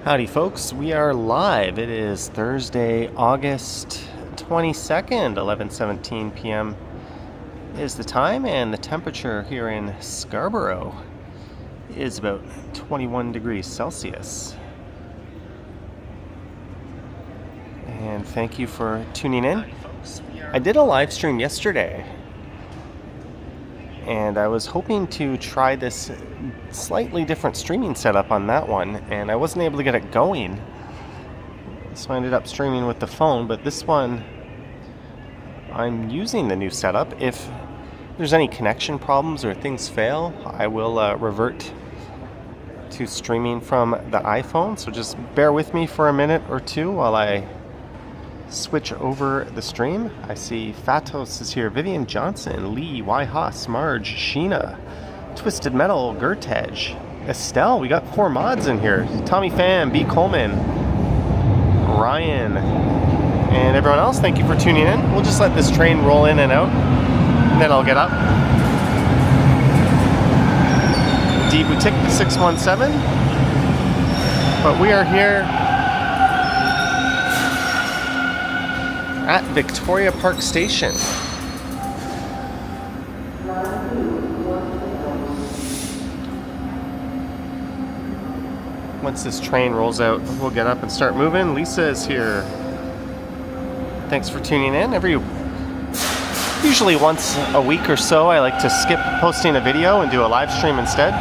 Howdy folks, we are live. It is Thursday, August 22nd, 11:17 p.m. is the time, and the temperature here in Scarborough is about 21 degrees Celsius. And thank you for tuning in. I did a live stream yesterday, and I was hoping to try this slightly different streaming setup on that one, and I wasn't able to get it going, so I ended up streaming with the phone. But this one, I'm using the new setup. If there's any connection problems or things fail, I will revert to streaming from the iPhone, so just bear with me for a minute or two while I switch over the stream. I see Fatos is here, Vivian Johnson, Lee, Y. Haas, Marge, Sheena, Twisted Metal, Gertej, Estelle. We got 4 mods in here. Tommy Pham, B. Coleman, Ryan, and everyone else. Thank you for tuning in. We'll just let this train roll in and out, and then I'll get up. D Boutique 617. But we are here at Victoria Park Station. Once this train rolls out, we'll get up and start moving. Lisa is here. Thanks for tuning in. Usually once a week or so, I like to skip posting a video and do a live stream instead.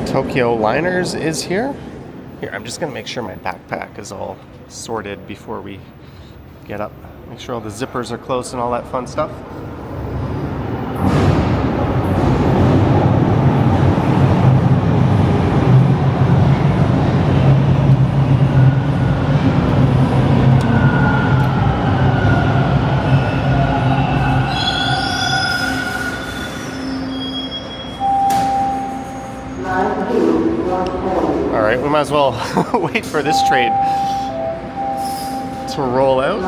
Tokyo Liners is here. Here, I'm just going to make sure my backpack is all sorted before we get up. Make sure all the zippers are closed and all that fun stuff. Alright, we might as well wait for this train to roll out.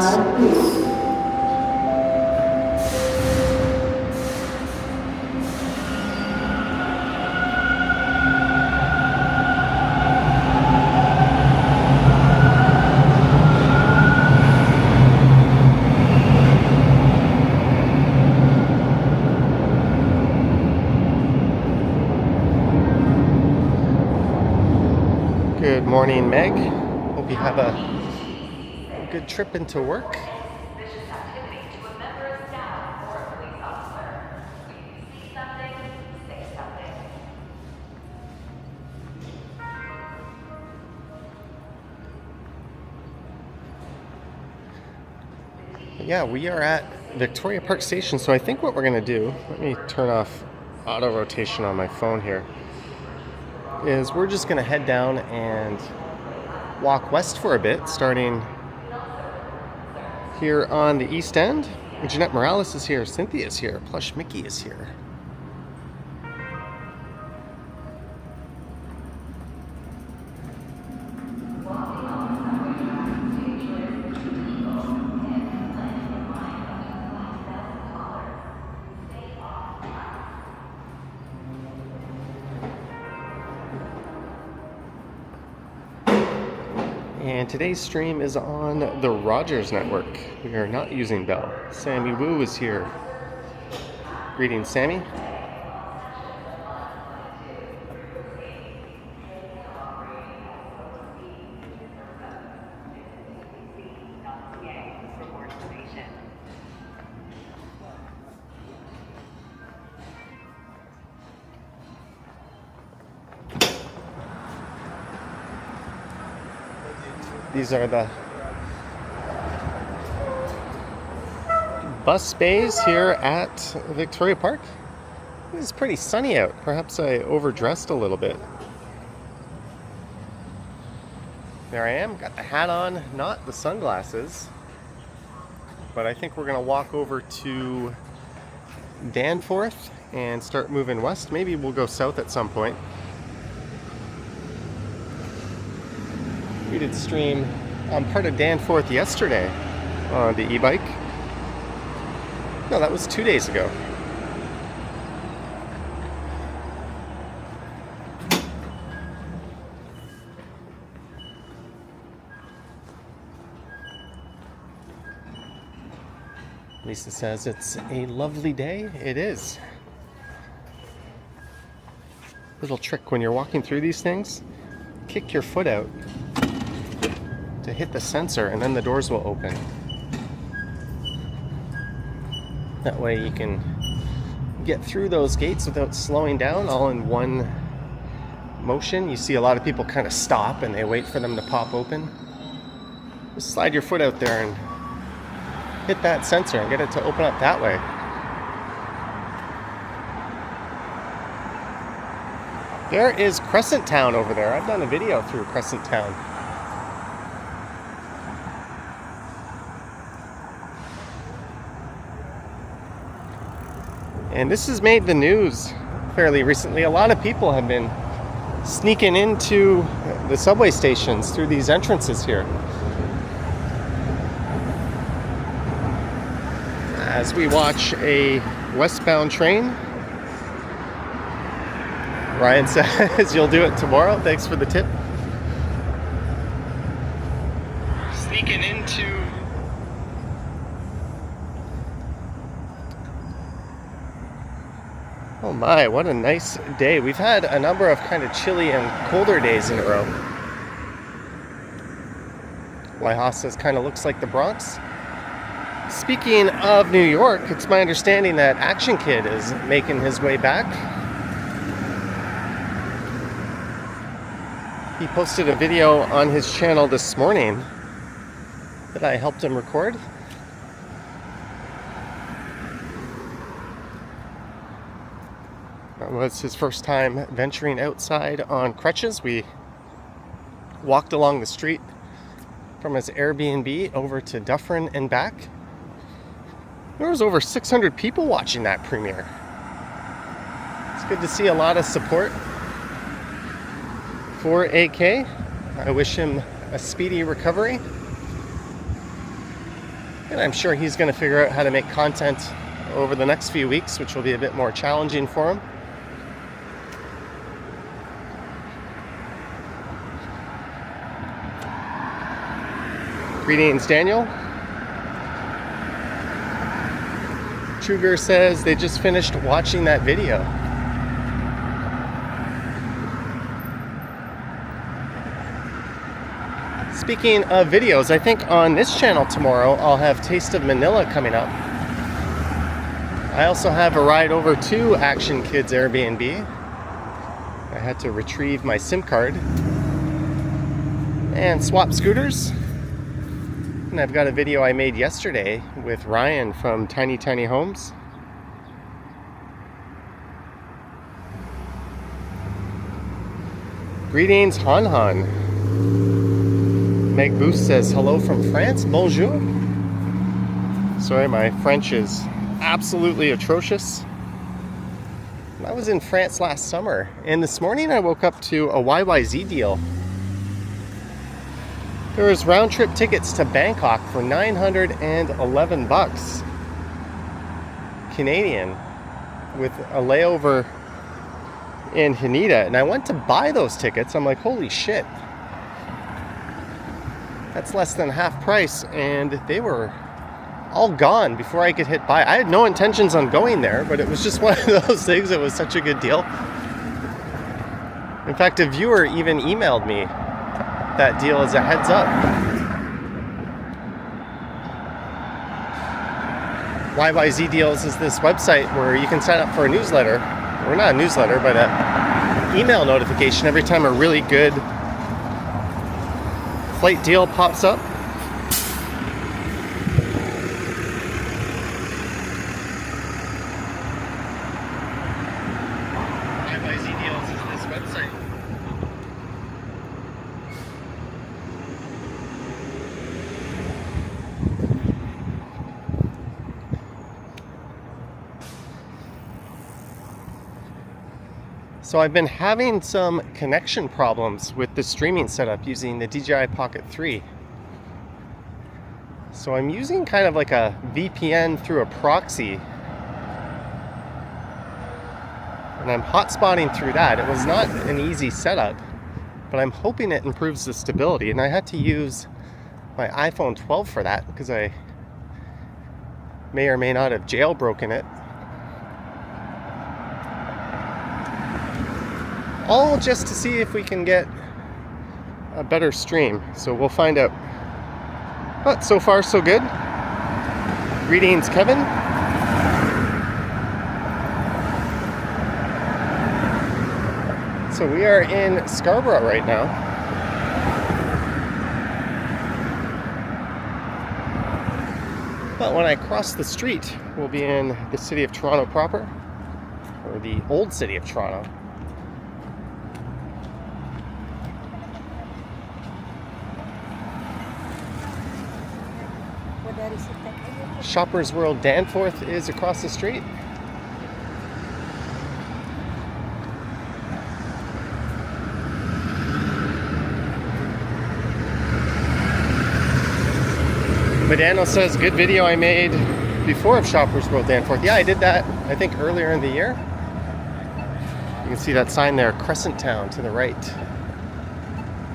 Good morning, Meg. Hope you have a good trip into work. Yeah, we are at Victoria Park Station, so I think what we're going to do, let me turn off auto rotation on my phone here, is we're just going to head down and walk west for a bit, starting here on the east end. Jeanette Morales is here, Cynthia is here, Plush Mickey is here. And today's stream is on the Rogers Network. We are not using Bell. Sammy Woo is here. Greetings, Sammy. These are the bus bays here at Victoria Park. It's pretty sunny out. Perhaps I overdressed a little bit. There I am, got the hat on, not the sunglasses. But I think we're gonna walk over to Danforth and start moving west. Maybe we'll go south at some point. We did stream part of Danforth yesterday on the e-bike. No, that was 2 days ago. Lisa says it's a lovely day. It is. Little trick when you're walking through these things, kick your foot out to hit the sensor and then the doors will open. That way you can get through those gates without slowing down, all in one motion. You see a lot of people kind of stop and they wait for them to pop open. Just slide your foot out there and hit that sensor and get it to open up that way. There is Crescent Town over there. I've done a video through Crescent Town. And this has made the news fairly recently. A lot of people have been sneaking into the subway stations through these entrances here. As we watch a westbound train. Ryan says you'll do it tomorrow. Thanks for the tip. Sneaking into... Oh my, what a nice day. We've had a number of kind of chilly and colder days in a row. Whitehouse says kind of looks like the Bronx. Speaking of New York, it's my understanding that Action Kid is making his way back. He posted a video on his channel this morning that I helped him record. That was his first time venturing outside on crutches. We walked along the street from his Airbnb over to Dufferin and back. There was over 600 people watching that premiere. It's good to see a lot of support for AK. I wish him a speedy recovery. And I'm sure he's going to figure out how to make content over the next few weeks, which will be a bit more challenging for him. Greetings, Daniel. Truger says they just finished watching that video. Speaking of videos, I think on this channel tomorrow I'll have Taste of Manila coming up. I also have a ride over to Action Kid's Airbnb. I had to retrieve my SIM card and swap scooters. And I've got a video I made yesterday with Ryan from Tiny Tiny Homes. Greetings, Han Han. Meg Boost says hello from France. Bonjour. Sorry, my French is absolutely atrocious. I was in France last summer, and this morning I woke up to a YYZ deal. There was round trip tickets to Bangkok for 911 bucks Canadian with a layover in Haneda. And I went to buy those tickets. I'm like, holy shit. That's less than half price. And they were all gone before I could hit buy. I had no intentions on going there, but it was just one of those things. It was such a good deal. In fact, a viewer even emailed me that deal as a heads up. YYZ Deals is this website where you can sign up for a newsletter, or not a newsletter, but an email notification every time a really good flight deal pops up. YYZ Deals is this website. So I've been having some connection problems with the streaming setup using the DJI Pocket 3. So I'm using kind of like a VPN through a proxy. And I'm hotspotting through that. It was not an easy setup, but I'm hoping it improves the stability. And I had to use my iPhone 12 for that because I may or may not have jailbroken it. All just to see if we can get a better stream. So we'll find out. But so far so good. Greetings, Kevin. So we are in Scarborough right now. But when I cross the street, we'll be in the city of Toronto proper, or the old city of Toronto. Shoppers World Danforth is across the street. Medano says, good video I made before of Shoppers World Danforth. Yeah, I did that, I think, earlier in the year. You can see that sign there, Crescent Town to the right.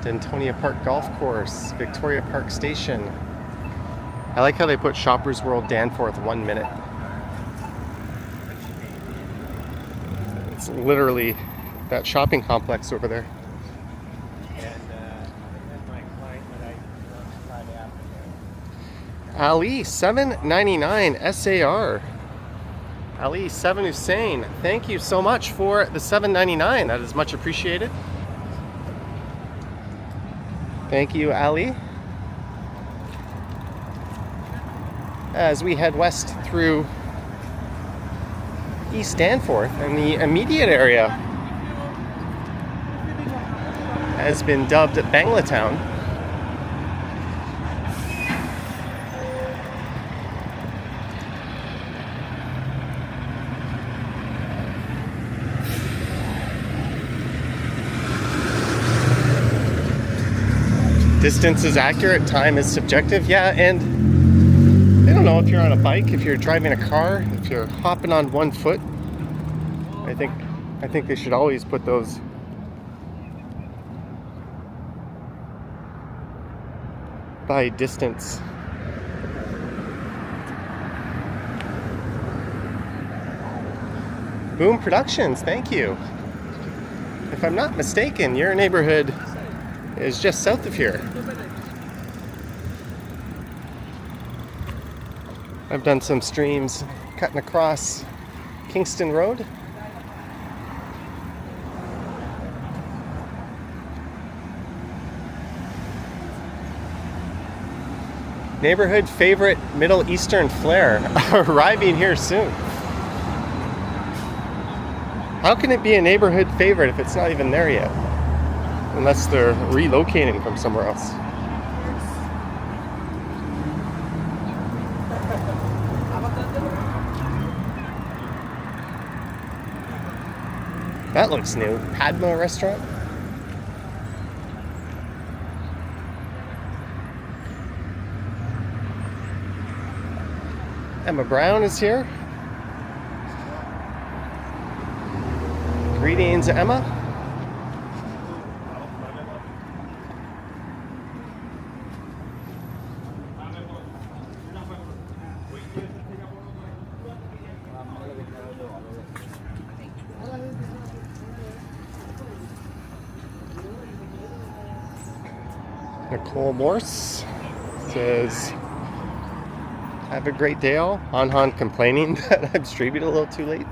Dentonia Park Golf Course, Victoria Park Station. I like how they put Shoppers World Danforth 1 minute. It's literally that shopping complex over there. Ali, $7.99 SAR. Ali, 7 Hussein, thank you so much for the $7.99. That is much appreciated. Thank you, Ali. As we head west through East Danforth, and the immediate area has been dubbed Banglatown. Distance is accurate, time is subjective. Yeah, and I don't know if you're on a bike, if you're driving a car, if you're hopping on one foot. I think they should always put those by distance. Boom Productions, thank you. If I'm not mistaken, your neighborhood is just south of here. I've done some streams cutting across Kingston Road. Neighborhood favorite Middle Eastern flair arriving here soon. How can it be a neighborhood favorite if it's not even there yet? Unless they're relocating from somewhere else. That looks new. Padma restaurant. Emma Brown is here. Greetings, Emma. Nicole Morse says, have a great day all. Han complaining that I'm streaming a little too late.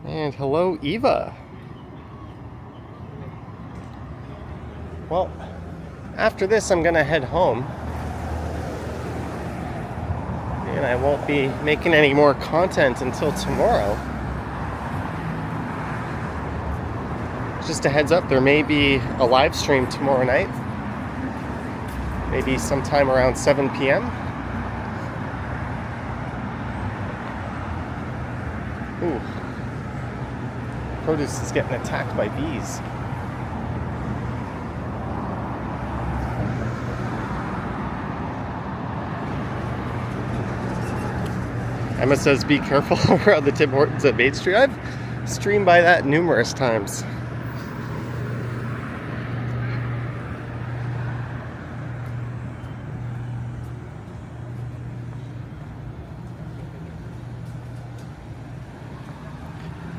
And hello, Eva. Well, after this, I'm gonna head home. And I won't be making any more content until tomorrow. Just a heads up, there may be a live stream tomorrow night. maybe sometime around 7 p.m. Ooh. Produce is getting attacked by bees. Emma says be careful around the Tim Hortons at Main Street. I've streamed by that numerous times.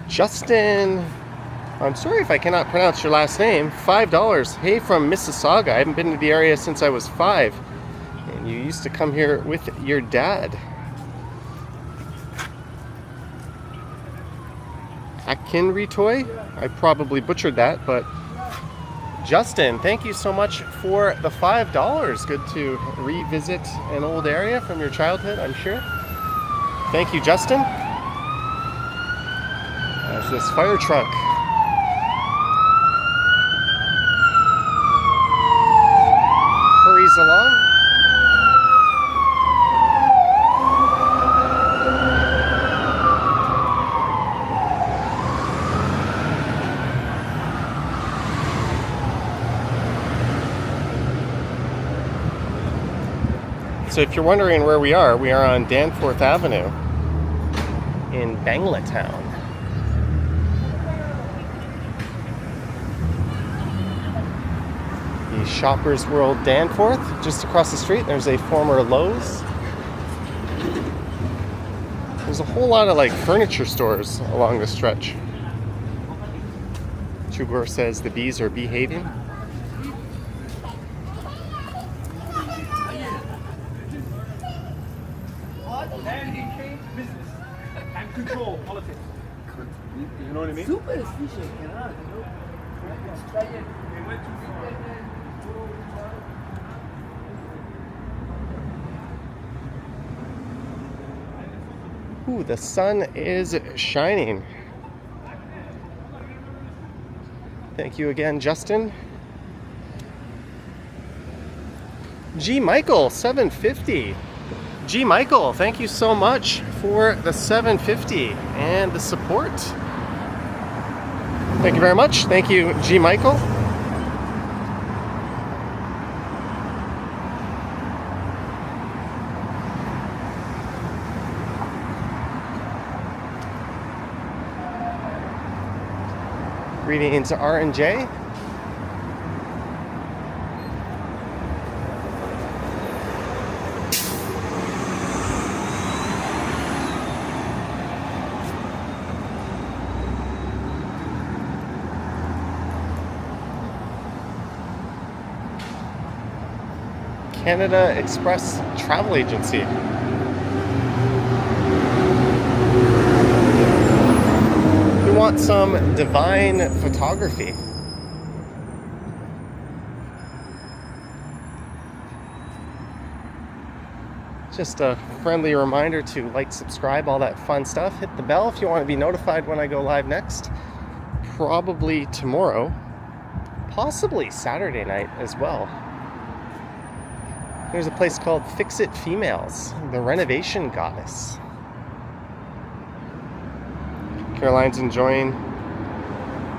Justin, I'm sorry if I cannot pronounce your last name. $5. Hey, from Mississauga. I haven't been to the area since I was 5. And you used to come here with your dad. Akinritoy? I probably butchered that, but Justin, thank you so much for the $5. Good to revisit an old area from your childhood, I'm sure. Thank you, Justin. There's this fire truck. Hurries along. So if you're wondering where we are on Danforth Avenue in Banglatown. The Shoppers World Danforth, just across the street. There's a former Lowe's. There's a whole lot of like furniture stores along the stretch. Chugor says the bees are behaving. Control politics. You know what I mean? Super efficient, you know. They went too far. Ooh, the sun is shining. Thank you again, Justin. G. Michael, $7.50. G. Michael, thank you so much for the $7.50 and the support. Thank you very much. Thank you, G. Michael. Greetings, R and J. Canada Express Travel Agency. We want some divine photography. Just a friendly reminder to like, subscribe, all that fun stuff. Hit the bell if you want to be notified when I go live next. Probably tomorrow, possibly Saturday night as well. There's a place called Fix It Females, the renovation goddess. Caroline's enjoying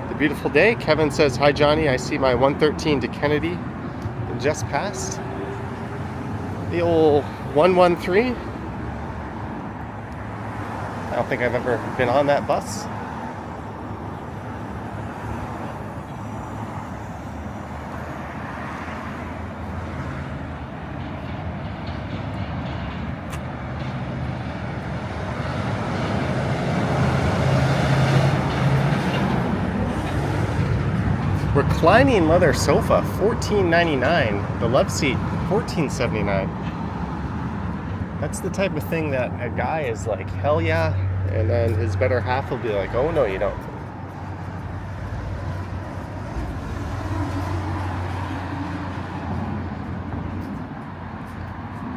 the beautiful day. Kevin says, hi Johnny, I see my 113 to Kennedy just passed. The old 113. I don't think I've ever been on that bus. Reclining leather sofa, $14.99. The love seat, $14.79. That's the type of thing that a guy is like, hell yeah, and then his better half will be like, oh no, you don't.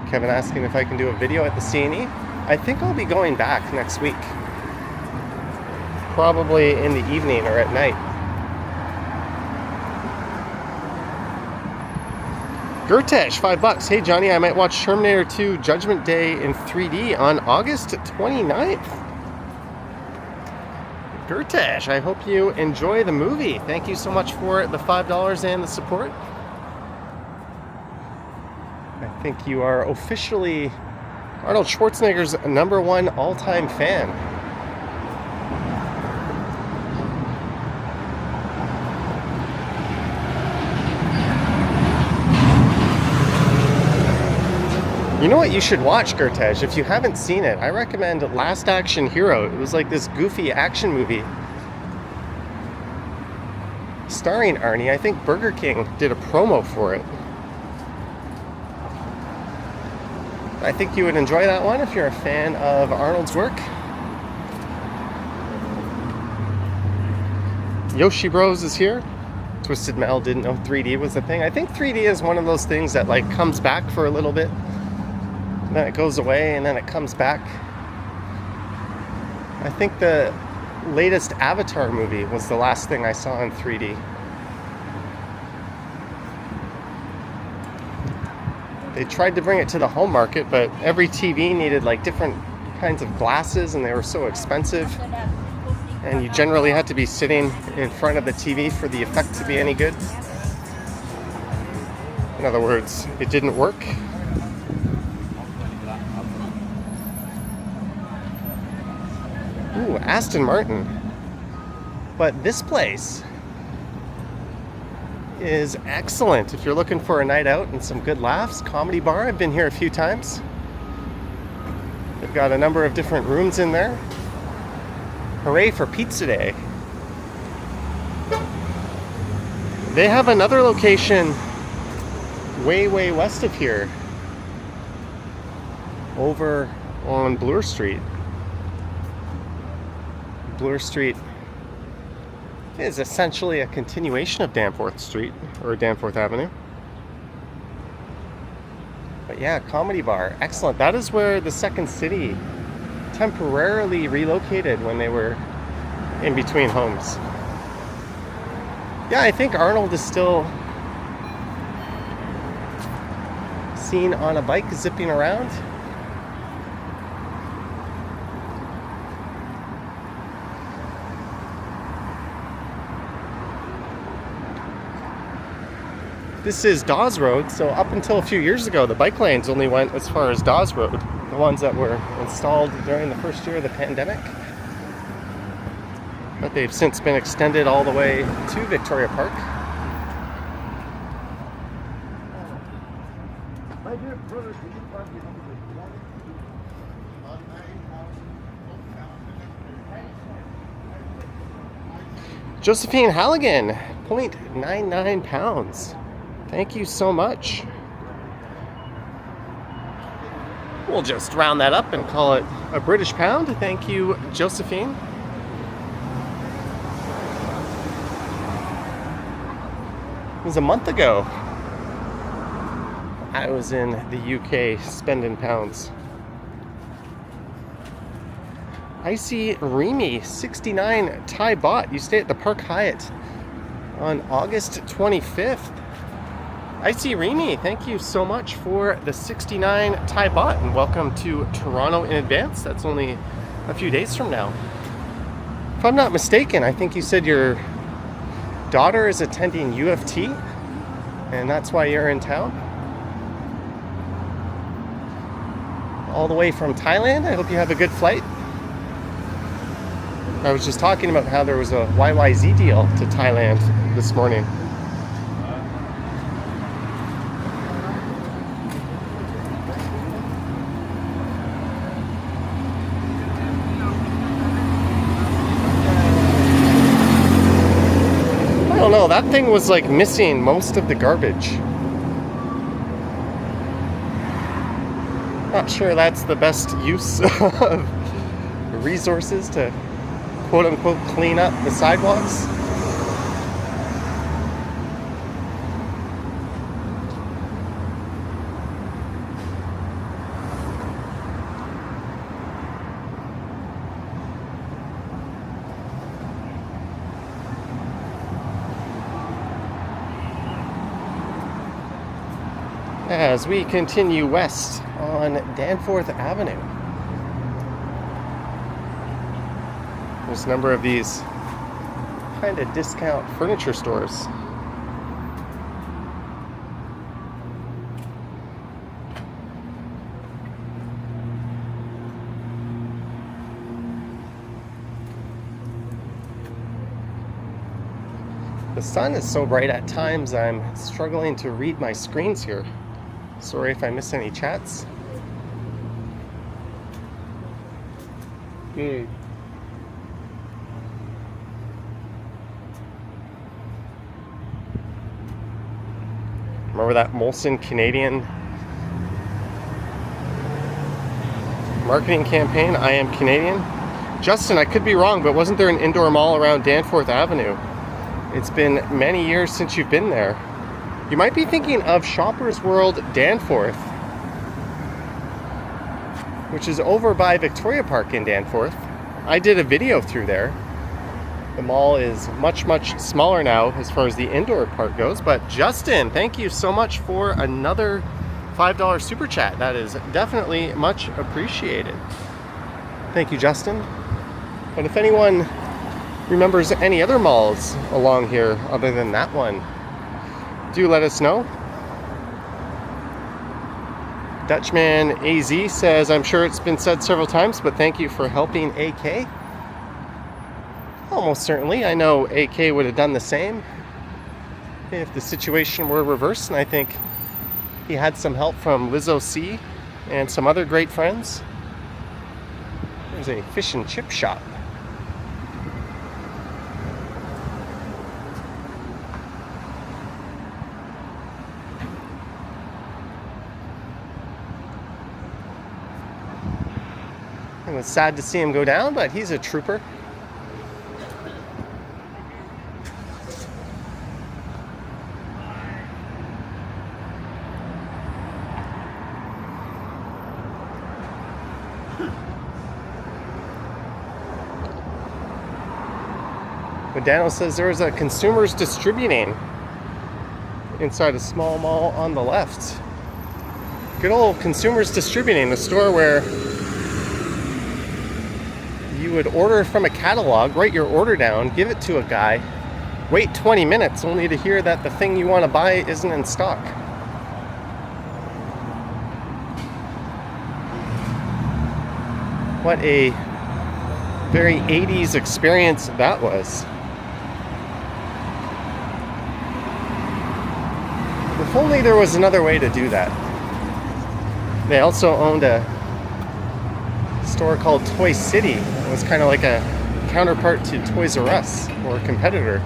Kevin asking if I can do a video at the CNE. I think I'll be going back next week. Probably in the evening or at night. Gertesh, $5. Hey Johnny, I might watch Terminator 2 Judgment Day in 3D on August 29th. Gertesh, I hope you enjoy the movie. Thank you so much for the $5 and the support. I think you are officially Arnold Schwarzenegger's #1 all-time fan. You know what you should watch, Gertej? If you haven't seen it, I recommend Last Action Hero. It was like this goofy action movie starring Arnie. I think Burger King did a promo for it. I think you would enjoy that one if you're a fan of Arnold's work. Yoshi Bros is here. Twisted Mel didn't know 3D was a thing. I think 3D is one of those things that like comes back for a little bit. Then it goes away and then it comes back. I think the latest Avatar movie was the last thing I saw in 3D. They tried to bring it to the home market, but every TV needed like different kinds of glasses and they were so expensive. And you generally had to be sitting in front of the TV for the effect to be any good. In other words, it didn't work. Ooh, Aston Martin. But this place is excellent if you're looking for a night out and some good laughs. Comedy bar. I've been here a few times. They've got a number of different rooms in there. Hooray for Pizza Day. They have another location way west of here, over on Bloor Street. Bloor Street is essentially a continuation of Danforth Street, or Danforth Avenue. But yeah, Comedy Bar, excellent. That is where the Second City temporarily relocated when they were in between homes. Yeah, I think Arnold is still seen on a bike zipping around. This is Dawes Road, so up until a few years ago, the bike lanes only went as far as Dawes Road, the ones that were installed during the first year of the pandemic. But they've since been extended all the way to Victoria Park. Josephine Halligan, 0.99 pounds. Thank you so much. We'll just round that up and call it a British pound. Thank you, Josephine. It was a month ago. I was in the UK spending pounds. Icy Remy, 69 Thai baht. You stay at the Park Hyatt on August 25th. Icy Remy, thank you so much for the 69 Thai baht and welcome to Toronto in advance. That's only a few days from now. If I'm not mistaken, I think you said your daughter is attending U of T and that's why you're in town. All the way from Thailand. I hope you have a good flight. I was just talking about how there was a YYZ deal to Thailand this morning. I don't know, that thing was like missing most of the garbage. Not sure that's the best use of resources to quote unquote clean up the sidewalks. as we continue west on Danforth Avenue. There's a number of these kind of discount furniture stores. The sun is so bright at times I'm struggling to read my screens here. Sorry if I miss any chats. Remember that Molson Canadian marketing campaign, I am Canadian? Justin, I could be wrong, but wasn't there an indoor mall around Danforth Avenue? It's been many years since you've been there. You might be thinking of Shoppers World Danforth, which is over by Victoria Park in Danforth. I did a video through there. The mall is much, much smaller now as far as the indoor part goes. But Justin, thank you so much for another $5 super chat. That is definitely much appreciated. Thank you, Justin. But if anyone remembers any other malls along here other than that one, do let us know. Dutchman AZ says, I'm sure it's been said several times, but thank you for helping AK. Almost certainly. I know AK would have done the same if the situation were reversed, and I think he had some help from Lizzo C and some other great friends. There's a fish and chip shop. It was sad to see him go down, but he's a trooper. But Daniel says there was a Consumers Distributing inside a small mall on the left. Good old Consumers Distributing, the store where you would order from a catalog, write your order down, give it to a guy, wait 20 minutes only to hear that the thing you want to buy isn't in stock. What a very 80s experience that was. If only there was another way to do that. They also owned a store called Toy City. It was kind of like a counterpart to Toys R Us, or a competitor.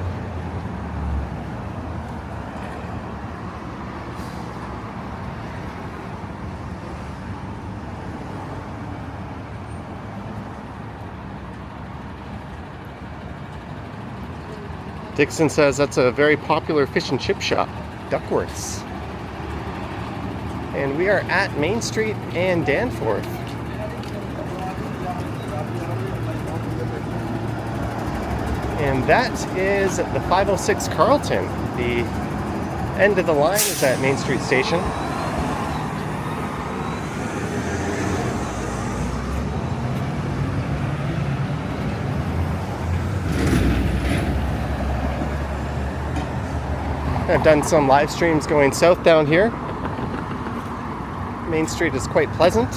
Dixon says that's a very popular fish and chip shop, Duckworth's. And we are at Main Street and Danforth. And that is the 506 Carlton. The end of the line is at Main Street Station. I've done some live streams going south down here. Main Street is quite pleasant.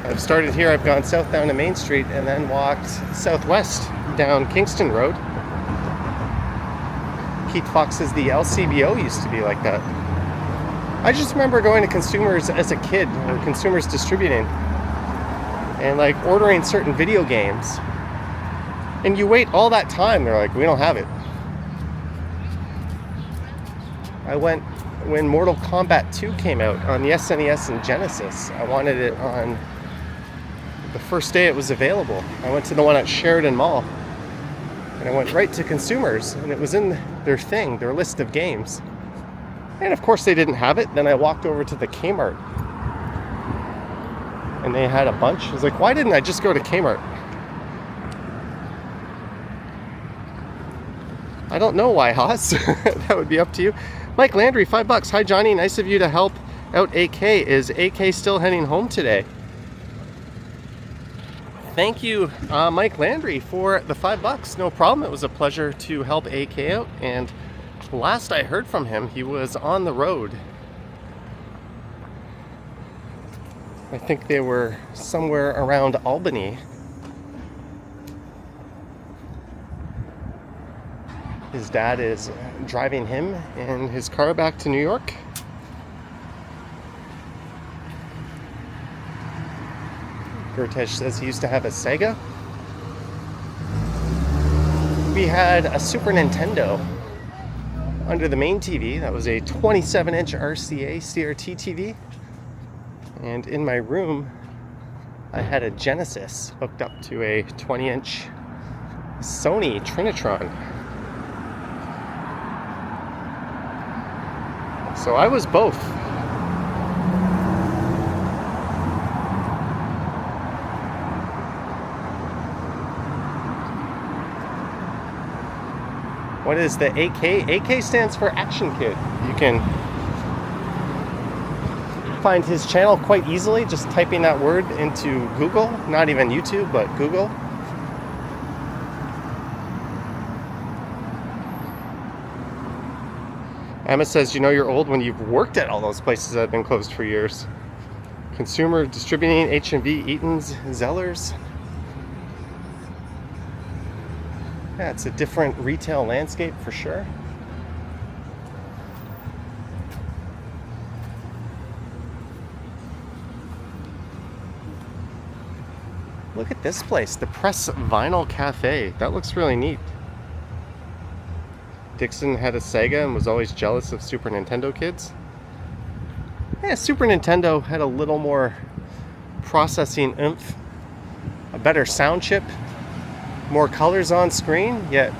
I've started here, I've gone south down to Main Street and then walked southwest down Kingston Road. Keith Fox says the LCBO used to be like that. I just remember going to Consumers as a kid, or Consumers Distributing, and like ordering certain video games. And you wait all that time, they're like, we don't have it. I went when Mortal Kombat 2 came out on the SNES and Genesis. I wanted it on the first day it was available. I went to the one at Sheridan Mall, and I went right to Consumers, and it was in their thing, their list of games. And of course they didn't have it. Then I walked over to the Kmart, and they had a bunch. I was like, why didn't I just go to Kmart? I don't know why, Haas. That would be up to you. Mike Landry, $5. Hi Johnny, nice of you to help out AK. Is AK still heading home today? Thank you, Mike Landry, for the $5. No problem. It was a pleasure to help AK out. And last I heard from him, he was on the road. I think they were somewhere around Albany. His dad is driving him in his car back to New York. Gertesh says he used to have a Sega. We had a Super Nintendo under the main TV. That was a 27-inch RCA CRT TV. And in my room, I had a Genesis hooked up to a 20-inch Sony Trinitron. So I was both. What is the AK? AK stands for Action Kid. You can find his channel quite easily just typing that word into Google. Not even YouTube, but Google. Emma says, you know you're old when you've worked at all those places that have been closed for years. Consumer Distributing, H&B, Eaton's, Zellers. Yeah, it's a different retail landscape for sure. Look at this place, the Press Vinyl Cafe. That looks really neat. Dixon had a Sega and was always jealous of Super Nintendo kids. Yeah, Super Nintendo had a little more processing oomph, a better sound chip, more colors on screen, yet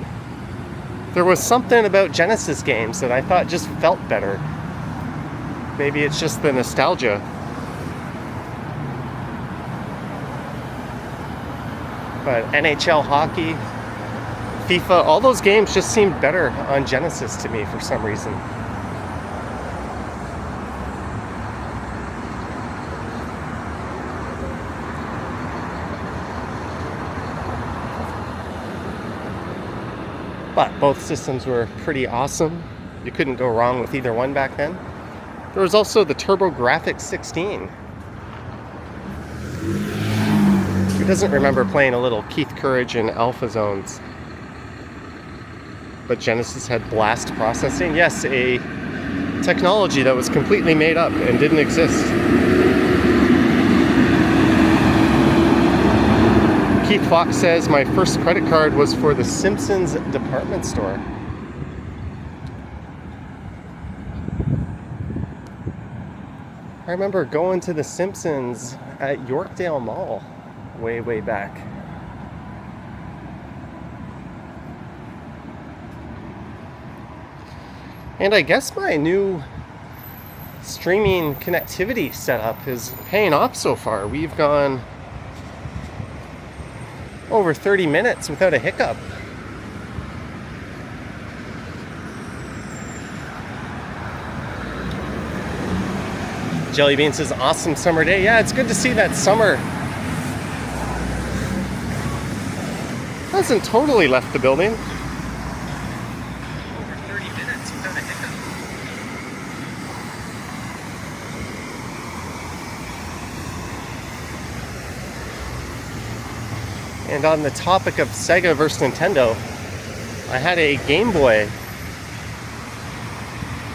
there was something about Genesis games that I thought just felt better. Maybe it's just the nostalgia. But NHL hockey, FIFA, all those games just seemed better on Genesis to me for some reason. But both systems were pretty awesome. You couldn't go wrong with either one back then. There was also the TurboGrafx 16. Who doesn't remember playing a little Keith Courage in Alpha Zones? But Genesis had blast processing. Yes, a technology that was completely made up and didn't exist. Keith Fox says, my first credit card was for the Simpsons department store. I remember going to the Simpsons at Yorkdale Mall way back. And I guess my new streaming connectivity setup is paying off so far. We've gone over 30 minutes without a hiccup. Jellybean says, awesome summer day. Yeah, it's good to see that summer hasn't totally left the building. Over 30 minutes without a hiccup. And on the topic of Sega versus Nintendo, I had a Game Boy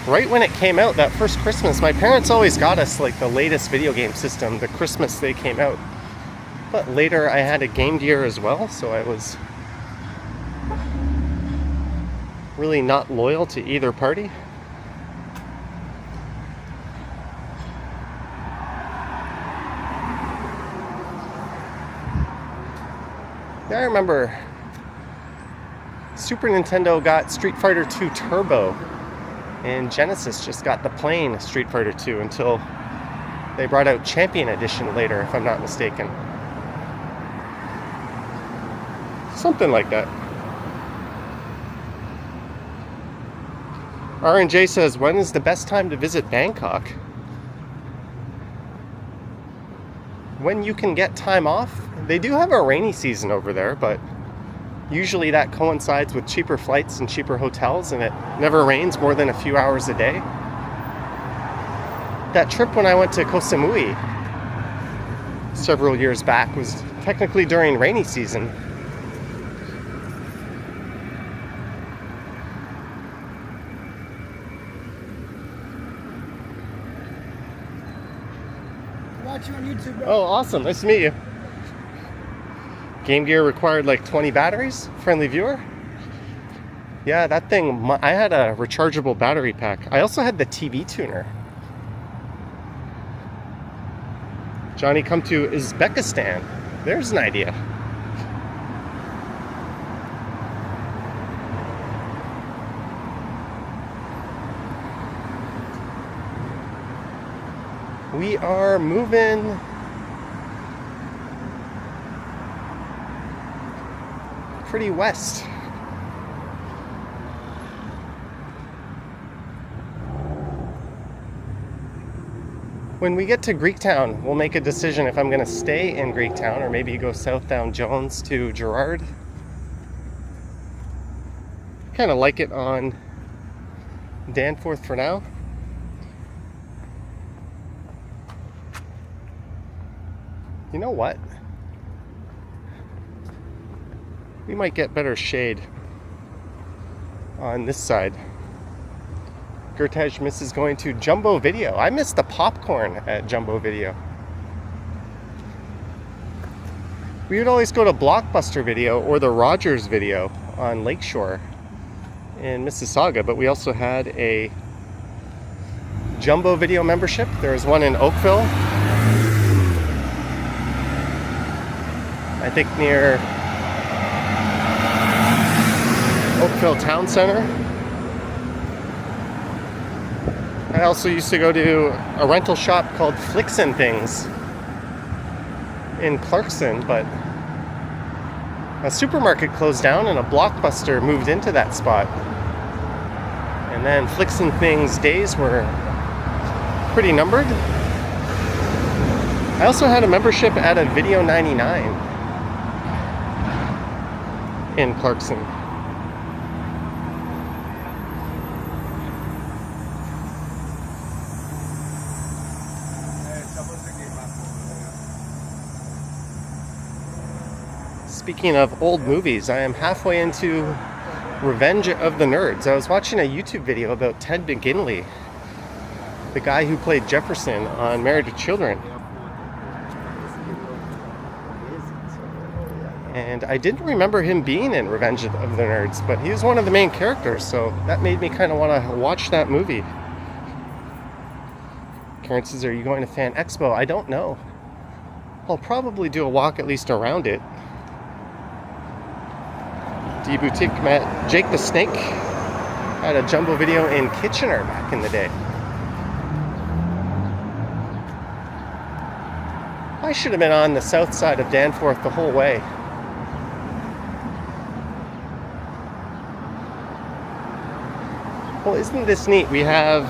right when it came out that first Christmas. My parents always got us like the latest video game system the Christmas they came out. But later I had a Game Gear as well, so I was really not loyal to either party. Yeah, I remember Super Nintendo got Street Fighter 2 Turbo, and Genesis just got the plain Street Fighter 2 until they brought out Champion Edition later, if I'm not mistaken. Something like that. R&J says, when is the best time to visit Bangkok? When you can get time off. They do have a rainy season over there, but usually that coincides with cheaper flights and cheaper hotels, and it never rains more than a few hours a day. That trip when I went to Koh Samui several years back was technically during rainy season. Watch you on YouTube, bro. Oh, awesome. Nice to meet you. Game Gear required like 20 batteries. Friendly viewer. Yeah, that thing, I had a rechargeable battery pack. I also had the TV tuner. Johnny, come to Uzbekistan. There's an idea. We are moving pretty west. When we get to Greektown, we'll make a decision if I'm going to stay in Greektown or maybe go south down Jones to Gerrard. Kind of like it on Danforth for now. You know what? We might get better shade on this side. Gertej misses going to Jumbo Video. I missed the popcorn at Jumbo Video. We would always go to Blockbuster Video or the Rogers Video on Lakeshore in Mississauga, but we also had a Jumbo Video membership. There was one in Oakville, I think near Oakville Town Center. I also used to go to a rental shop called Flicks and Things in Clarkson, but a supermarket closed down and a Blockbuster moved into that spot. And then Flicks and Things days were pretty numbered. I also had a membership at a Video 99 in Clarkson. Speaking of old movies, I am halfway into Revenge of the Nerds. I was watching a YouTube video about Ted McGinley, the guy who played Jefferson on Married with Children. And I didn't remember him being in Revenge of the Nerds, but he was one of the main characters, so that made me kind of want to watch that movie. Karen says, are you going to Fan Expo? I don't know. I'll probably do a walk at least around it. D Boutique met Jake the Snake at a Jumbo Video in Kitchener back in the day. I should have been on the south side of Danforth the whole way. Well, isn't this neat? We have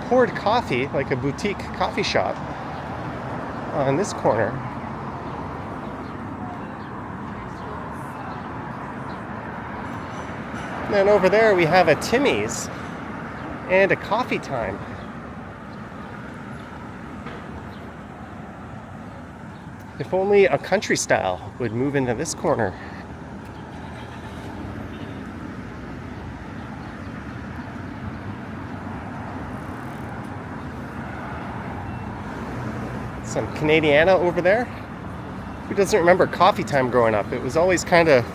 poured coffee, like a boutique coffee shop, on this corner. And then over there we have a Timmy's and a Coffee Time. If only a country style would move into this corner. Some Canadiana over there. Who doesn't remember Coffee Time growing up? It was always kind of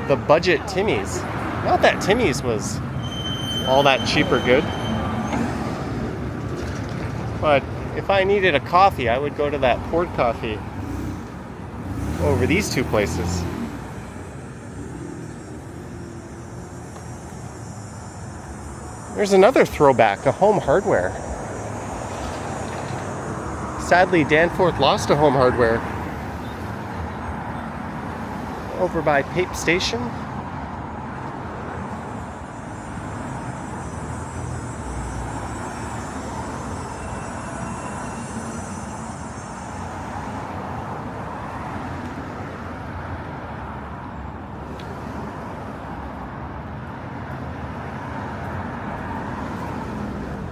the budget Timmy's. Not that Timmy's was all that cheap or good, but if I needed a coffee, I would go to that poured coffee over these two places. There's another throwback, a Home Hardware. Sadly, Danforth lost a Home Hardware over by Pape Station.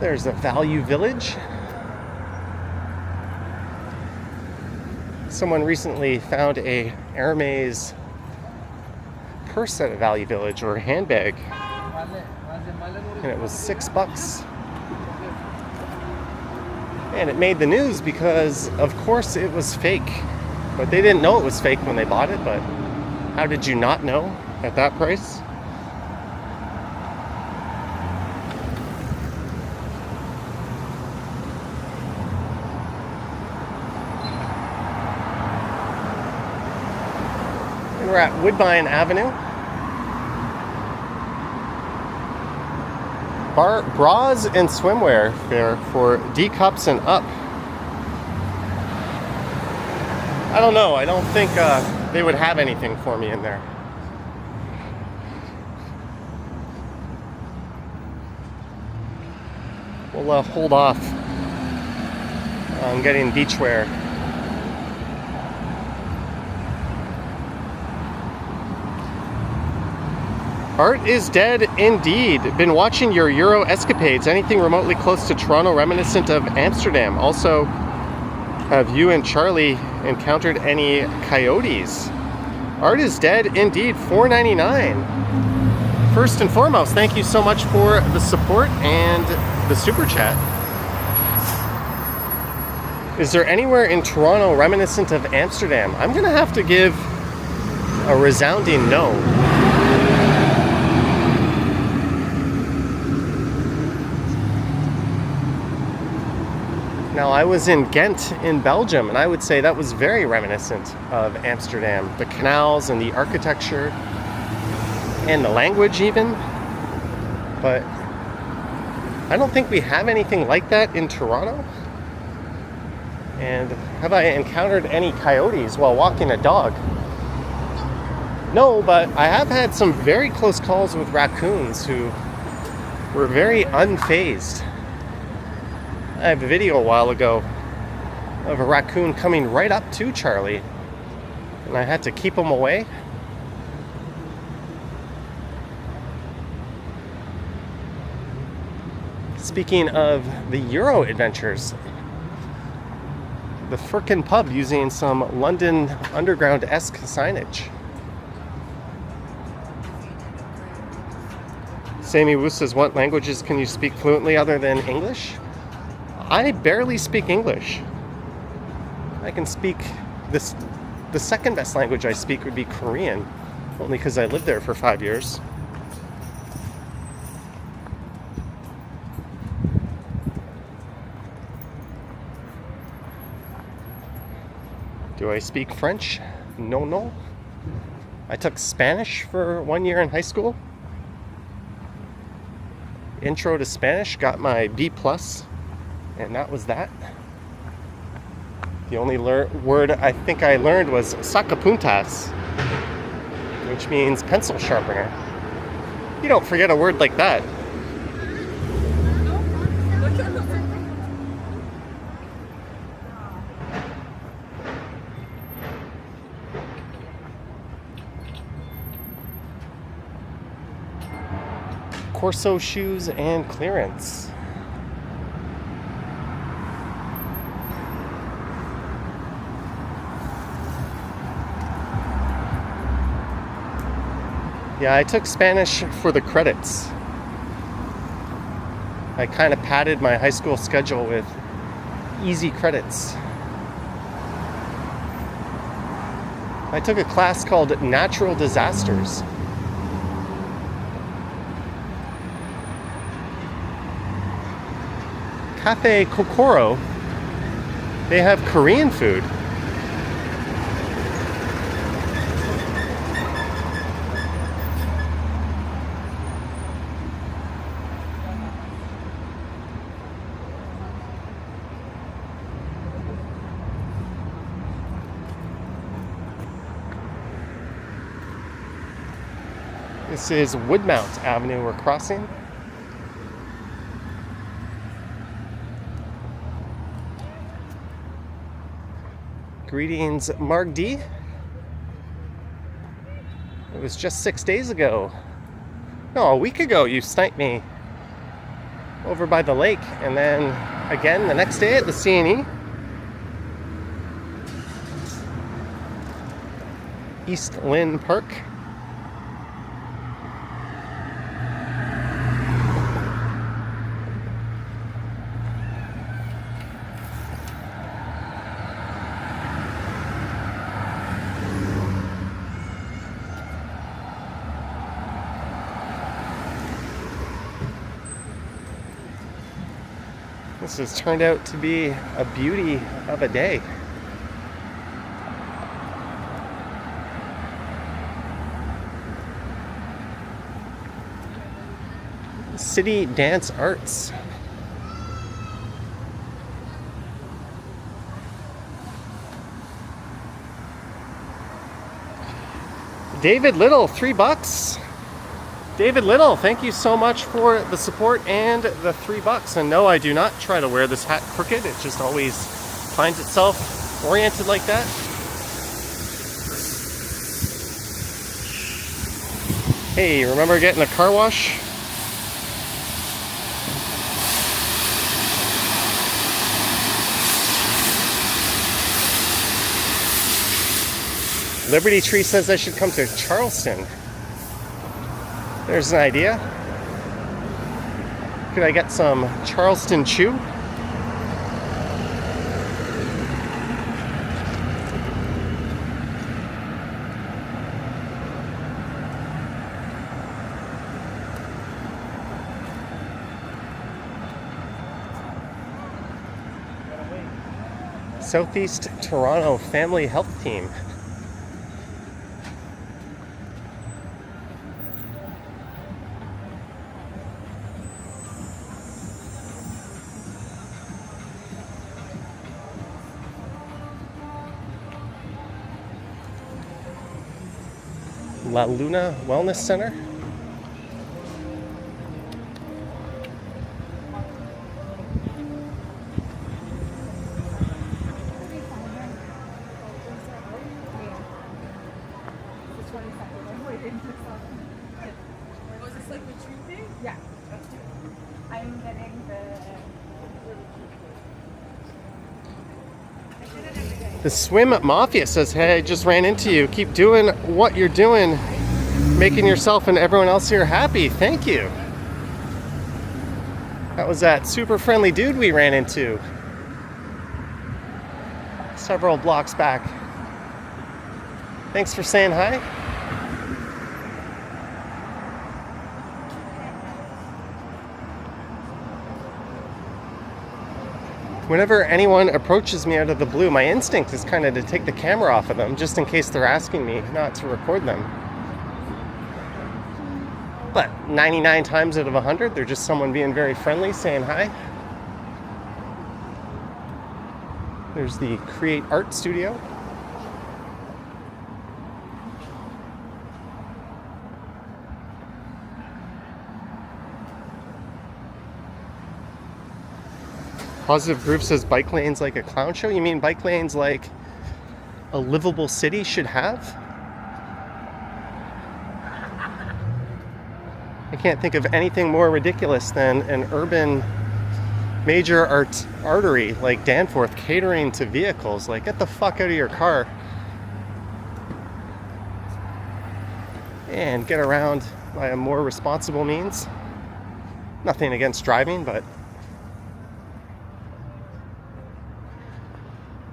There's a Value Village. Someone recently found a Hermes purse at a Value Village, or a handbag, and it was $6. And it made the news because, of course, it was fake. But they didn't know it was fake when they bought it, but how did you not know at that price? And we're at Woodbine Avenue. Bras and swimwear fair for D cups and up. I don't know. I don't think they would have anything for me in there. We'll hold off on getting beachwear. Art is dead indeed. Been watching your Euro escapades. Anything remotely close to Toronto reminiscent of Amsterdam? Also, have you and Charlie encountered any coyotes? Art is dead indeed. $4.99. First and foremost, thank you so much for the support and the super chat. Is there anywhere in Toronto reminiscent of Amsterdam? I'm gonna have to give a resounding no. Now, I was in Ghent in Belgium, and I would say that was very reminiscent of Amsterdam. The canals and the architecture and the language even. But I don't think we have anything like that in Toronto. And have I encountered any coyotes while walking a dog? No, but I have had some very close calls with raccoons who were very unfazed. I have a video a while ago of a raccoon coming right up to Charlie, and I had to keep him away. Speaking of the Euro adventures, the frickin' pub using some London Underground-esque signage. Sammy Wu says, what languages can you speak fluently other than English? I barely speak English. I can speak this. The second best language I speak would be Korean, only because I lived there for 5 years. Do I speak French? No. I took Spanish for 1 year in high school. Intro to Spanish, got my B+. And that was that. The only word I think I learned was sacapuntas, which means pencil sharpener. You don't forget a word like that. Corso shoes and clearance. Yeah, I took Spanish for the credits. I kind of padded my high school schedule with easy credits. I took a class called Natural Disasters. Cafe Kokoro, they have Korean food. This is Woodmount Avenue we're crossing. Greetings, Mark D. It was just 6 days ago. No, a week ago you sniped me over by the lake, and then again the next day at the CNE. East Lynn Park. This has turned out to be a beauty of a day. City Dance Arts. David Little, $3. David Little, thank you so much for the support and the $3. And no, I do not try to wear this hat crooked. It just always finds itself oriented like that. Hey, remember getting a car wash? Liberty Tree says I should come to Charleston. There's an idea. Could I get some Charleston Chew? Southeast Toronto Family Health Team. La Luna Wellness Center. Was this like retreat thing? Yeah. I'm getting The Swim Mafia says, hey, I just ran into you. Keep doing what you're doing, making yourself and everyone else here happy. Thank you. That was that super friendly dude we ran into several blocks back. Thanks for saying hi. Whenever anyone approaches me out of the blue, my instinct is kind of to take the camera off of them, just in case they're asking me not to record them. But 99 times out of 100, they're just someone being very friendly, saying hi. There's the Create Art Studio. Positive Group says bike lanes like a clown show. You mean bike lanes like a livable city should have? I can't think of anything more ridiculous than an urban major artery like Danforth catering to vehicles. Like, get the fuck out of your car and get around by a more responsible means. Nothing against driving, but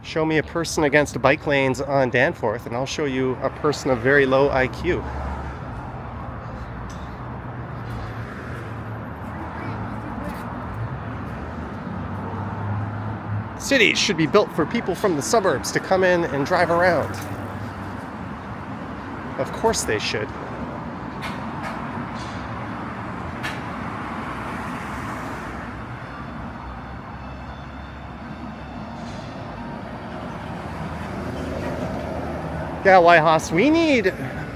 show me a person against bike lanes on Danforth, and I'll show you a person of very low IQ. Cities should be built for people from the suburbs to come in and drive around. Of course they should. Yeah, Whitehouse, we need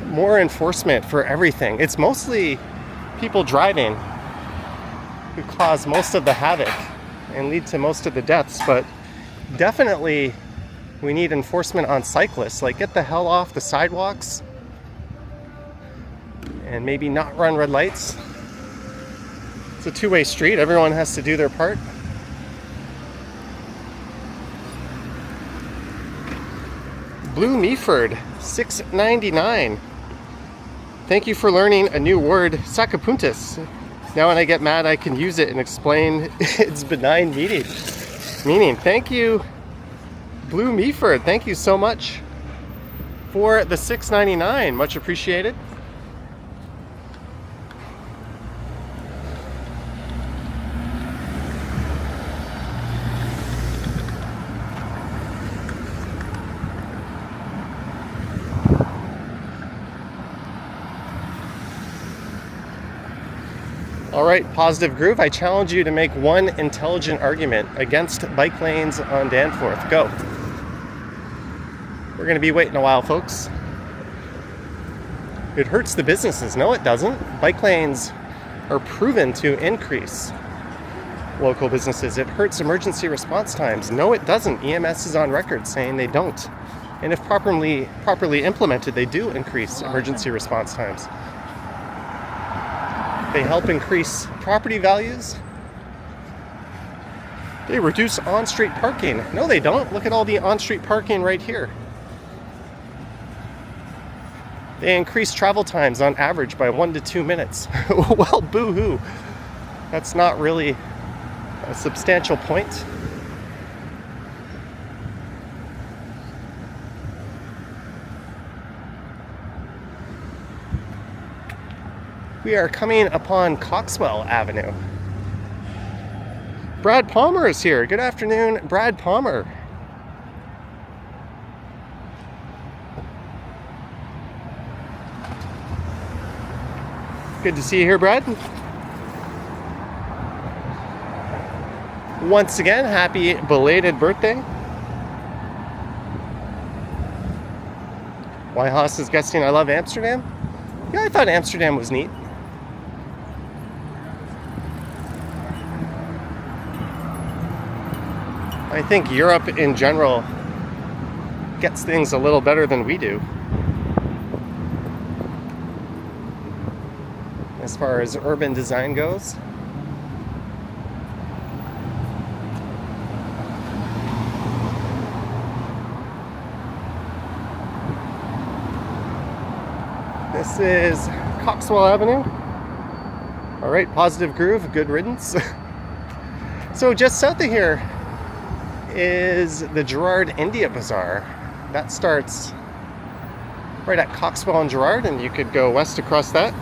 more enforcement for everything. It's mostly people driving who cause most of the havoc and lead to most of the deaths, but definitely we need enforcement on cyclists. Like, get the hell off the sidewalks and maybe not run red lights. It's a two-way street. Everyone has to do their part. Blue Meaford, $6.99. Thank you for learning a new word, sacapuntus. Now when I get mad, I can use it and explain its benign meaning. Thank you, Blue Meaford. Thank you so much for the $6.99. Much appreciated. All right, Positive Groove, I challenge you to make one intelligent argument against bike lanes on Danforth. Go. We're going to be waiting a while, folks. It hurts the businesses. No, it doesn't. Bike lanes are proven to increase local businesses. It hurts emergency response times. No, it doesn't. EMS is on record saying they don't. And if properly implemented, they do increase emergency response times. They help increase property values. They reduce on-street parking. No, they don't. Look at all the on-street parking right here. They increase travel times on average by 1 to 2 minutes. Well, boo-hoo. That's not really a substantial point. We are coming upon Coxwell Avenue. Brad Palmer is here. Good afternoon, Brad Palmer. Good to see you here, Brad. Once again, happy belated birthday. Why Haas is guessing I love Amsterdam? Yeah, I thought Amsterdam was neat. I think Europe in general gets things a little better than we do as far as urban design goes. This is Coxwell Avenue. All right, Positive Groove, good riddance. So just south of here is the Gerard India Bazaar. That starts right at Coxwell and Gerard, and you could go west across that.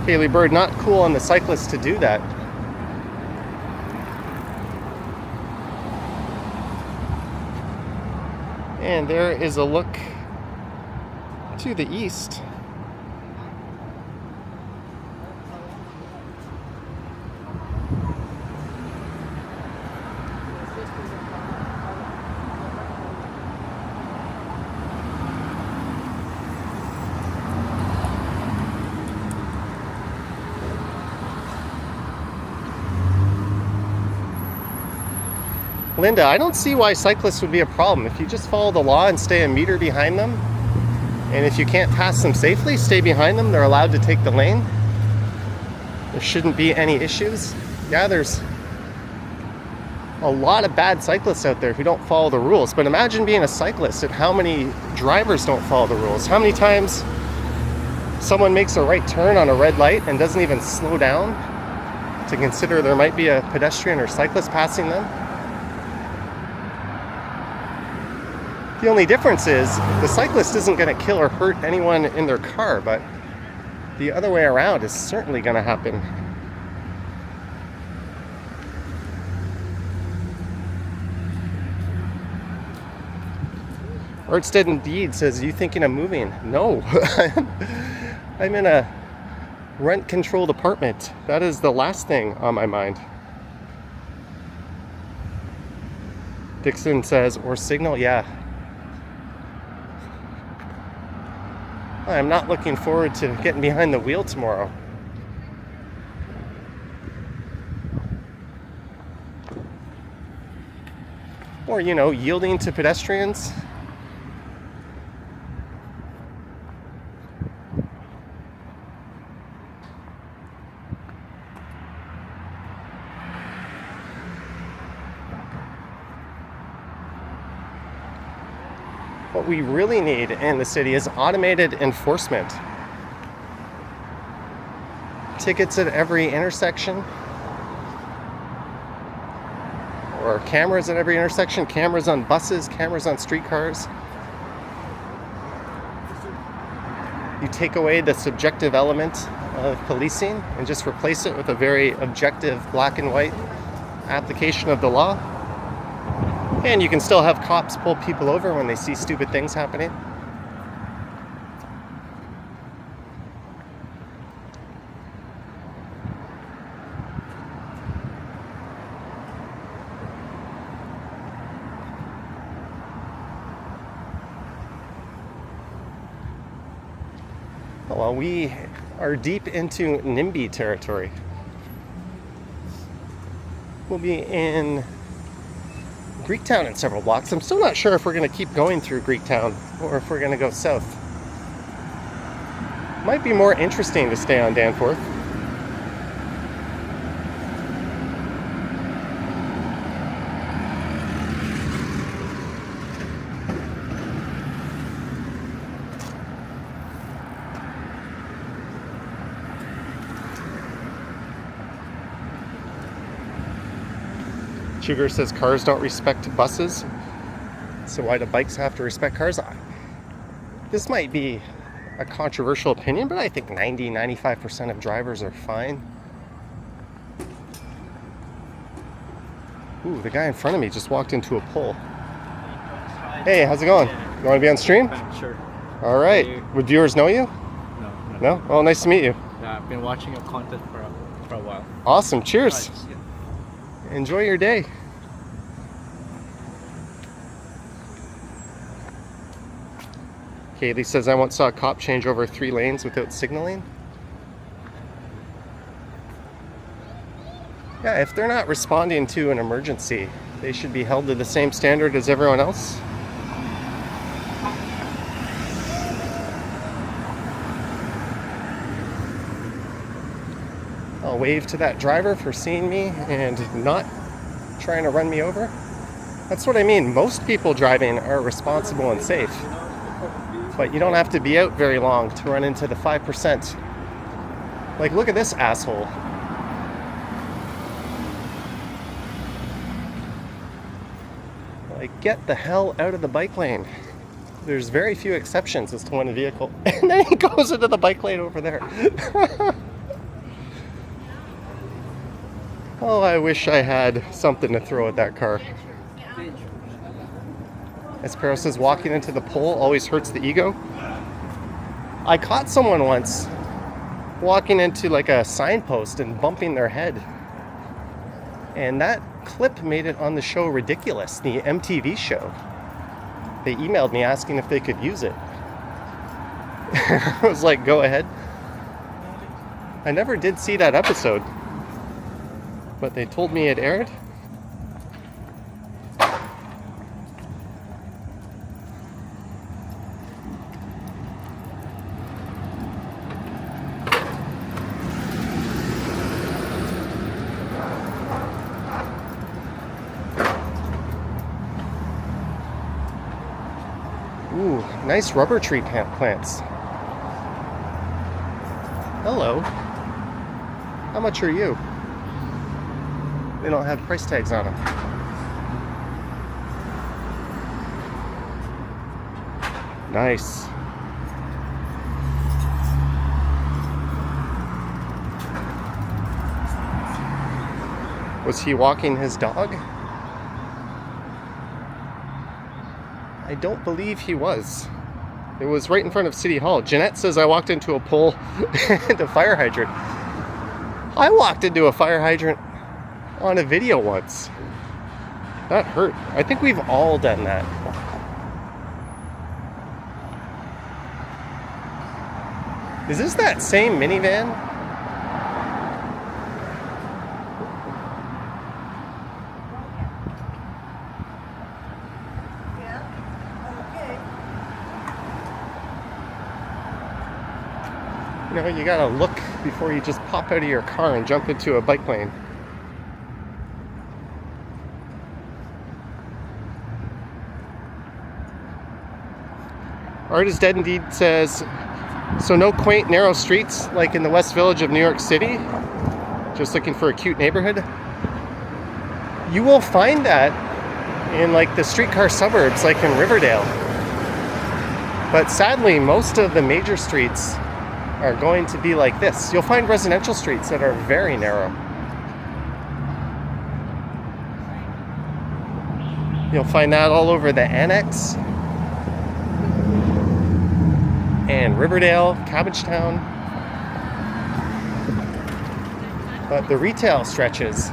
Haley Bird, not cool on the cyclist to do that. And there is a look to the east. Linda, I don't see why cyclists would be a problem. If you just follow the law and stay a meter behind them, and if you can't pass them safely, stay behind them. They're allowed to take the lane. There shouldn't be any issues. Yeah, there's a lot of bad cyclists out there who don't follow the rules. But imagine being a cyclist and how many drivers don't follow the rules. How many times someone makes a right turn on a red light and doesn't even slow down to consider there might be a pedestrian or cyclist passing them? The only difference is the cyclist isn't going to kill or hurt anyone in their car, but the other way around is certainly going to happen. Artstead Indeed says, "You thinking of moving?" No, I'm in a rent-controlled apartment. That is the last thing on my mind. Dixon says, "Or Signal?" Yeah. I'm not looking forward to getting behind the wheel tomorrow. Or, you know, yielding to pedestrians. What we really need in the city is automated enforcement. Tickets at every intersection, or cameras at every intersection, cameras on buses, cameras on streetcars. You take away the subjective element of policing and just replace it with a very objective black and white application of the law. And you can still have cops pull people over when they see stupid things happening. Well, we are deep into NIMBY territory. We'll be in Greektown in several blocks. I'm still not sure if we're going to keep going through Greektown or if we're going to go south. Might be more interesting to stay on Danforth. Sugar says cars don't respect buses, so why do bikes have to respect cars? This might be a controversial opinion, but I think 90-95% of drivers are fine. Ooh, the guy in front of me just walked into a pole. Hey, how's it going? You want to be on stream? Sure. All right. Would viewers know you? No. No? Oh, nice to meet you. Yeah, I've been watching your content for a while. Awesome. Cheers. Nice, yeah. Enjoy your day. Kaylee says, I once saw a cop change over 3 lanes without signaling. Yeah, if they're not responding to an emergency, they should be held to the same standard as everyone else. I'll wave to that driver for seeing me and not trying to run me over. That's what I mean. Most people driving are responsible and safe. But you don't have to be out very long to run into the 5%. Like, look at this asshole. Like, get the hell out of the bike lane. There's very few exceptions as to when a vehicle... And then he goes into the bike lane over there. Oh, I wish I had something to throw at that car. Espero says, walking into the pole always hurts the ego. I caught someone once walking into like a signpost and bumping their head. And that clip made it on the show Ridiculous, the MTV show. They emailed me asking if they could use it. I was like, go ahead. I never did see that episode, but they told me it aired. Ooh, nice rubber tree plants. Hello. How much are you? They don't have price tags on them. Nice. Was he walking his dog? I don't believe he was. It was right in front of City Hall. Jeanette says I walked into a pole and a fire hydrant. I walked into a fire hydrant on a video once. That hurt. I think we've all done that. Is this that same minivan? You know, you gotta look before you just pop out of your car and jump into a bike lane. Art is Dead Indeed says, so no quaint, narrow streets like in the West Village of New York City? Just looking for a cute neighborhood? You will find that in like the streetcar suburbs, like in Riverdale. But sadly, most of the major streets are going to be like this. You'll find residential streets that are very narrow. You'll find that all over the Annex and Riverdale, Cabbagetown. But the retail stretches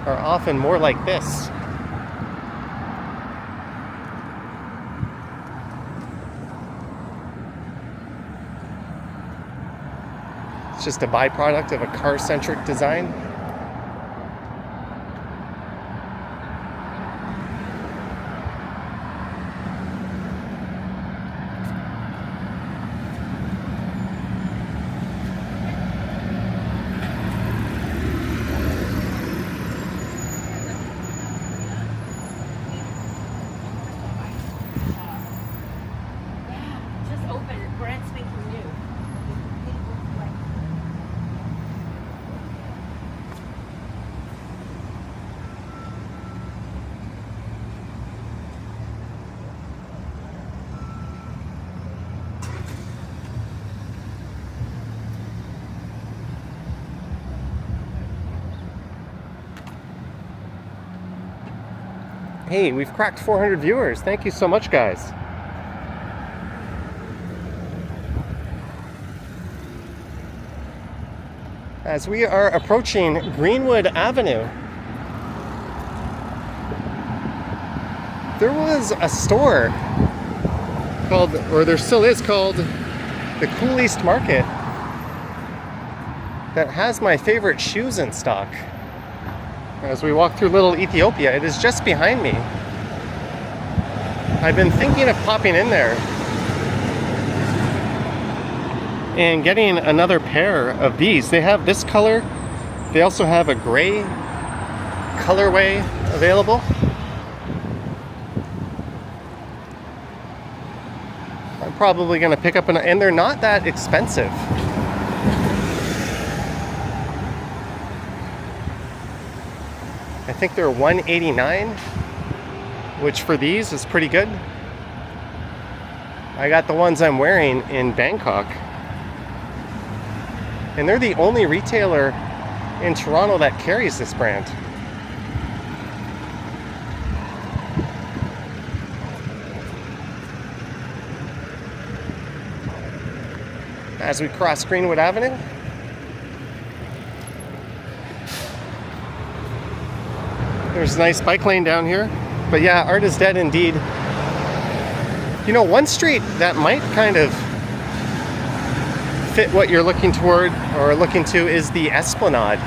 are often more like this. It's just a byproduct of a car-centric design. Just open, brand spanking new. Hey, we've cracked 400 viewers. Thank you so much, guys. As we are approaching Greenwood Avenue, there was a store called, or there still is called, the Cool East Market that has my favorite shoes in stock. As we walk through Little Ethiopia, it is just behind me. I've been thinking of popping in there and getting another pair of these. They have this color. They also have a gray colorway available. I'm probably going to pick up and they're not that expensive. I think they're $189, which for these is pretty good. I got the ones I'm wearing in Bangkok. And they're the only retailer in Toronto that carries this brand. As we cross Greenwood Avenue, there's a nice bike lane down here. But yeah, Art is Dead Indeed. You know, one street that might kind of fit what you're looking toward or looking to is the Esplanade.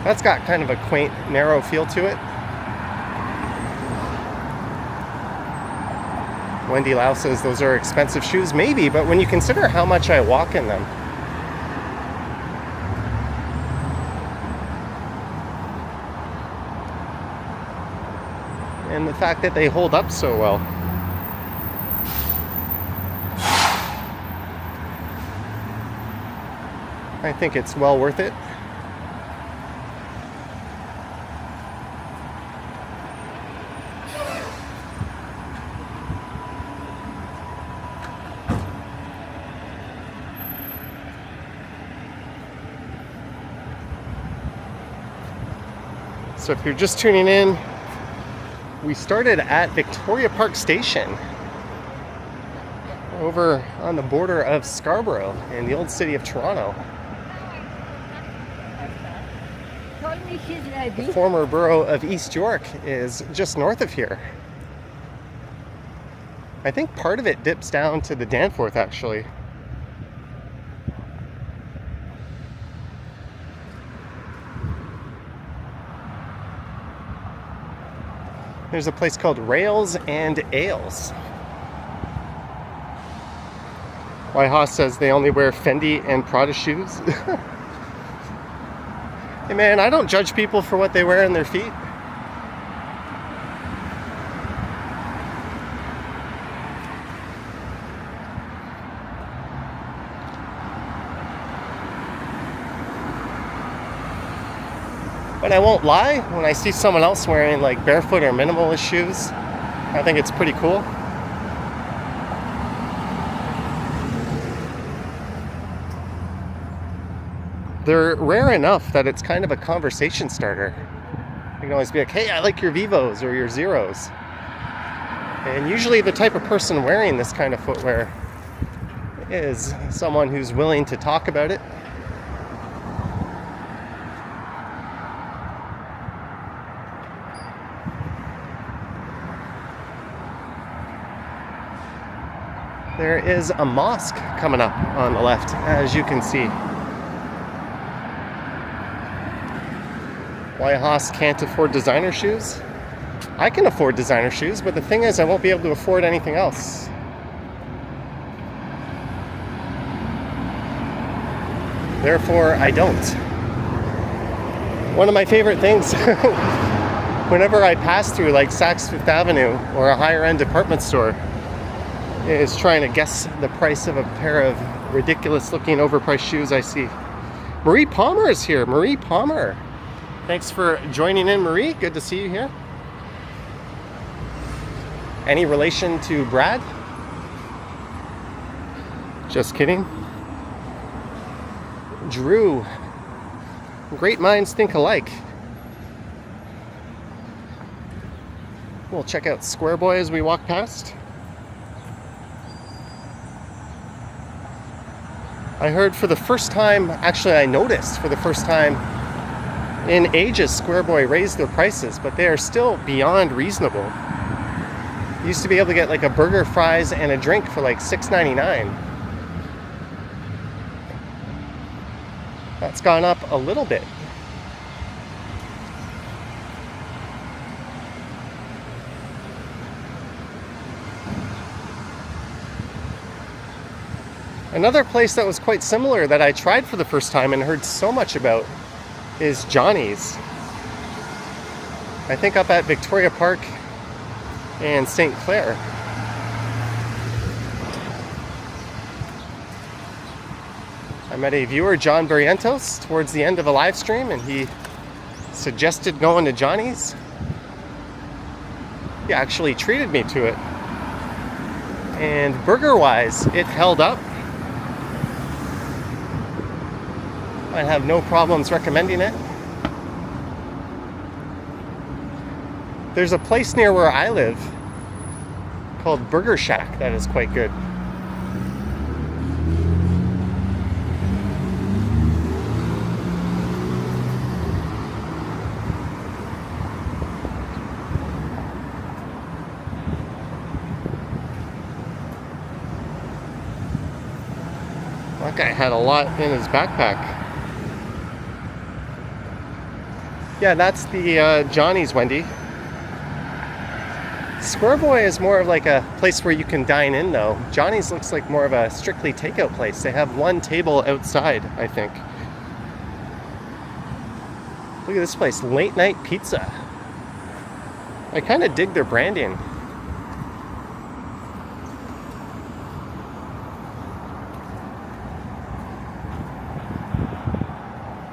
That's got kind of a quaint, narrow feel to it. Wendy Lau says those are expensive shoes. Maybe, but when you consider how much I walk in them, and the fact that they hold up so well. I think it's well worth it. So if you're just tuning in, we started at Victoria Park Station over on the border of Scarborough in the old city of Toronto. The former borough of East York is just north of here. I think part of it dips down to the Danforth, actually. There's a place called Rails and Ales. Why Haas says they only wear Fendi and Prada shoes. Hey man, I don't judge people for what they wear on their feet. But I won't lie, when I see someone else wearing like barefoot or minimalist shoes, I think it's pretty cool. They're rare enough that it's kind of a conversation starter. You can always be like, hey, I like your Vivos or your Zeros. And usually the type of person wearing this kind of footwear is someone who's willing to talk about it. There is a mosque coming up on the left, as you can see. Why Haas can't afford designer shoes? I can afford designer shoes, but the thing is I won't be able to afford anything else. Therefore, I don't. One of my favorite things, whenever I pass through like Saks Fifth Avenue or a higher end department store, is trying to guess the price of a pair of ridiculous looking overpriced shoes I see. Marie Palmer is here. Marie Palmer. Thanks for joining in, Marie. Good to see you here. Any relation to Brad? Just kidding. Drew. Great minds think alike. We'll check out Square Boy as we walk past. I heard for the first time, actually I noticed for the first time in ages, Square Boy raised their prices, but they are still beyond reasonable. You used to be able to get like a burger, fries, and a drink for like $6.99. That's gone up a little bit. Another place that was quite similar that I tried for the first time and heard so much about is Johnny's. I think up at Victoria Park and St. Clair. I met a viewer, John Barrientos, towards the end of a live stream, and he suggested going to Johnny's. He actually treated me to it. And burger-wise, it held up. I have no problems recommending it. There's a place near where I live called Burger Shack that is quite good. That guy had a lot in his backpack. Yeah, that's the Johnny's, Wendy. Square Boy is more of like a place where you can dine in, though. Johnny's looks like more of a strictly takeout place. They have one table outside, I think. Look at this place, late night pizza. I kind of dig their branding.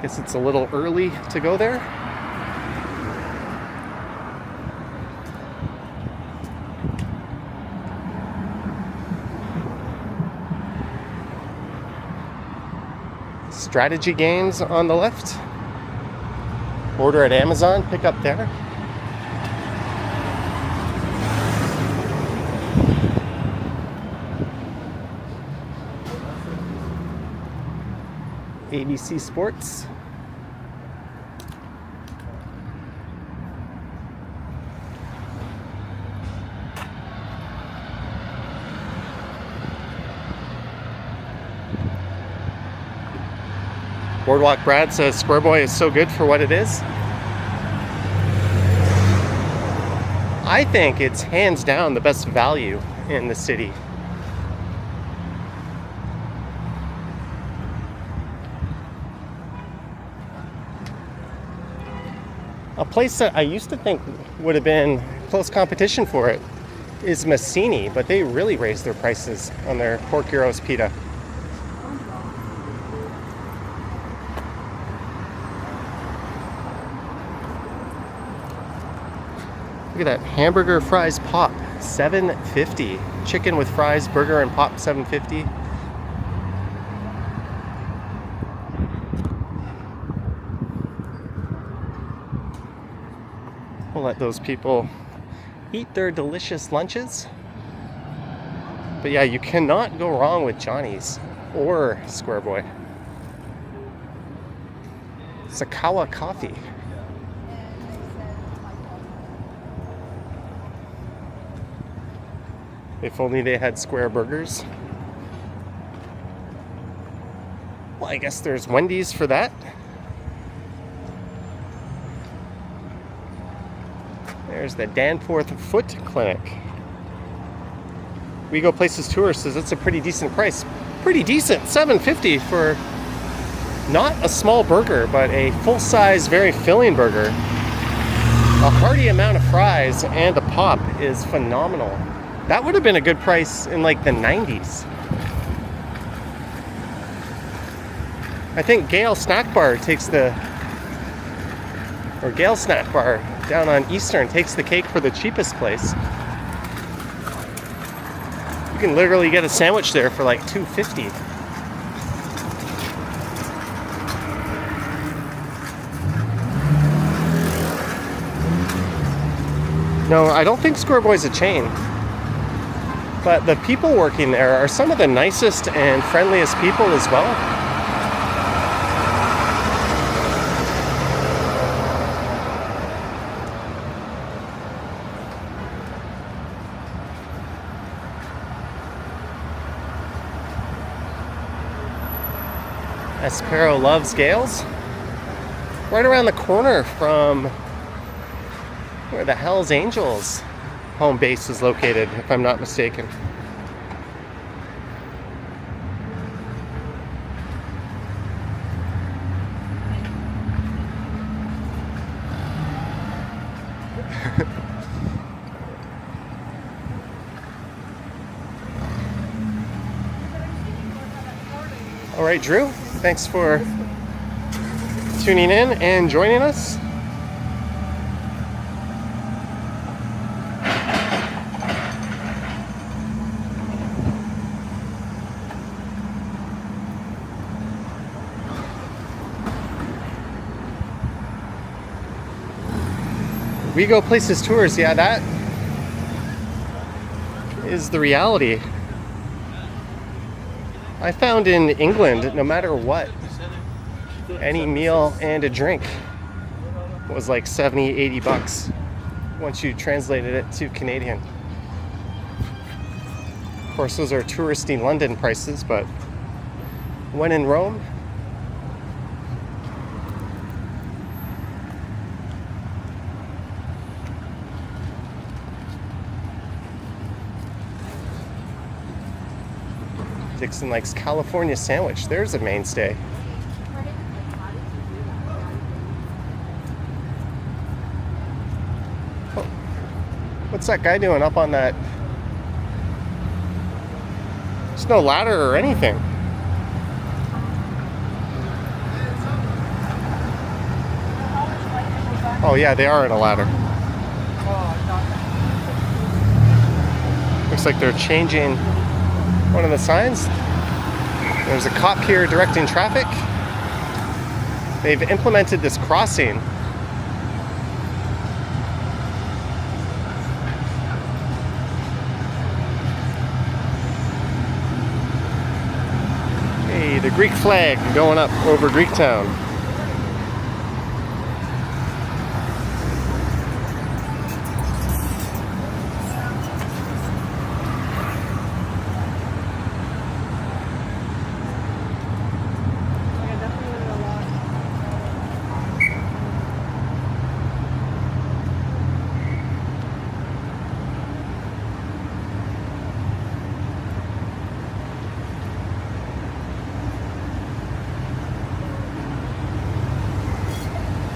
Guess it's a little early to go there. Strategy games on the left. Order at Amazon, pick up there. ABC Sports. Boardwalk Brad says Square Boy is so good for what it is. I think it's hands down the best value in the city. A place that I used to think would have been close competition for it is Massini, but they really raised their prices on their pork gyros pita. Look at that hamburger fries pop, $7.50. Chicken with fries, burger, and pop, $7.50. We'll let those people eat their delicious lunches. But yeah, you cannot go wrong with Johnny's or Square Boy. Sakawa coffee. If only they had square burgers. Well, I guess there's Wendy's for that. There's the Danforth Foot Clinic. We Go Places Tour says it's a pretty decent price. Pretty decent, $7.50 for not a small burger, but a full-size, very filling burger. A hearty amount of fries and a pop is phenomenal. That would have been a good price in like the 90s. I think Gale's Snack Bar Gale's Snack Bar down on Eastern takes the cake for the cheapest place. You can literally get a sandwich there for like $2.50. No, I don't think Square Boy's a chain. But the people working there are some of the nicest and friendliest people as well. Aspero loves Gale's. Right around the corner from where the Hells Angels home base is located, if I'm not mistaken. All right, Drew, thanks for tuning in and joining us. We Go Places Tours, yeah, that is the reality. I found in England, no matter what, any meal and a drink was like 70, 80 bucks once you translated it to Canadian. Of course, those are touristy London prices, but when in Rome, Dixon likes California sandwich. There's a mainstay. Oh, what's that guy doing up on that? There's no ladder or anything. Oh yeah, they are in a ladder. Looks like they're changing one of the signs. There's a cop here directing traffic. They've implemented this crossing. Hey, the Greek flag going up over Greektown.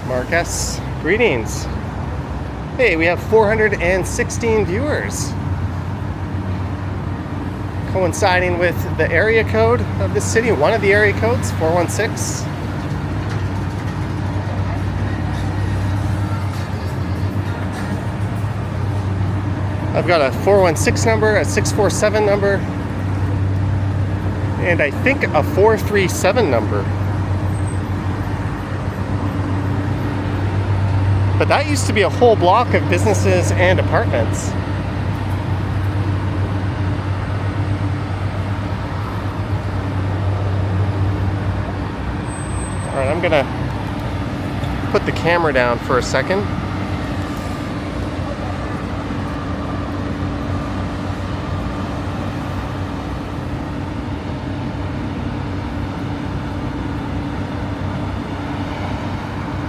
Marcus, greetings. Hey, we have 416 viewers. Coinciding with the area code of this city, one of the area codes, 416. I've got a 416 number, a 647 number, and I think a 437 number. But that used to be a whole block of businesses and apartments. Alright, I'm gonna put the camera down for a second.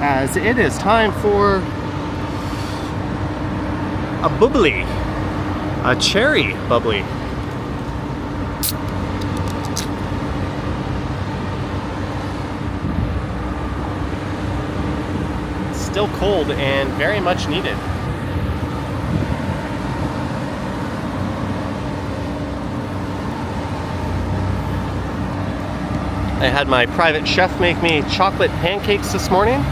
As it is time for a bubbly, a cherry bubbly. Still cold and very much needed. I had my private chef make me chocolate pancakes this morning.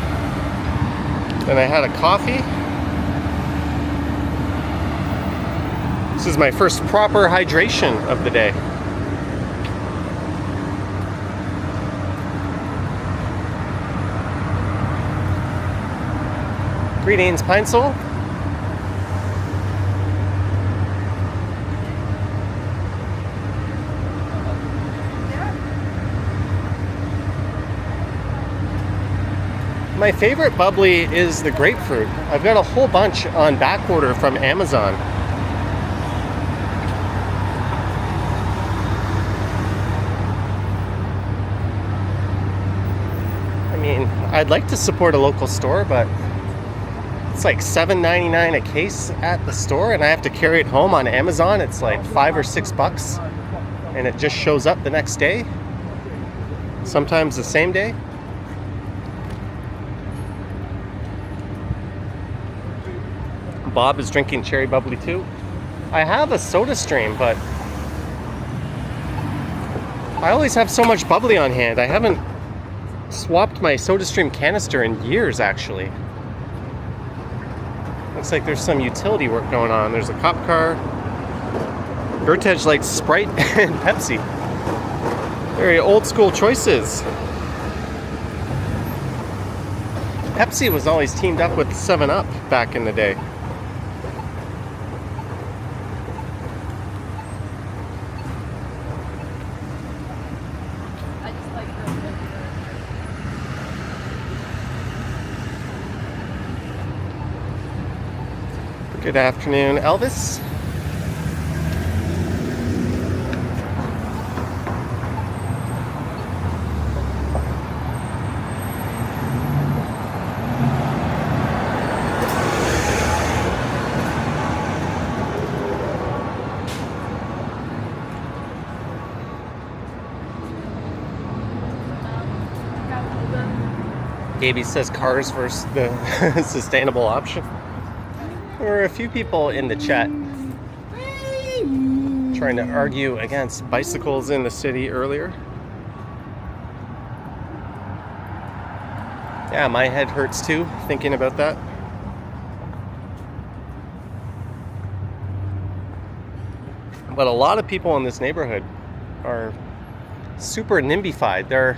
Then I had a coffee. This is my first proper hydration of the day. Greetings, Pine Sol. My favorite bubbly is the grapefruit. I've got a whole bunch on back order from Amazon. I mean, I'd like to support a local store, but it's like $7.99 a case at the store, and I have to carry it home on Amazon. It's like $5 or $6, and it just shows up the next day. Sometimes the same day. Bob is drinking cherry bubbly too. I have a soda stream, but I always have so much bubbly on hand. I haven't swapped my soda stream canister in years, actually. Looks like there's some utility work going on. There's a cop car. Gertej likes Sprite and Pepsi. Very old school choices. Pepsi was always teamed up with 7-Up back in the day. Good afternoon, Elvis. Gaby says cars versus the sustainable option. There were a few people in the chat trying to argue against bicycles in the city earlier. Yeah, my head hurts too, thinking about that. But a lot of people in this neighborhood are super NIMBYfied. There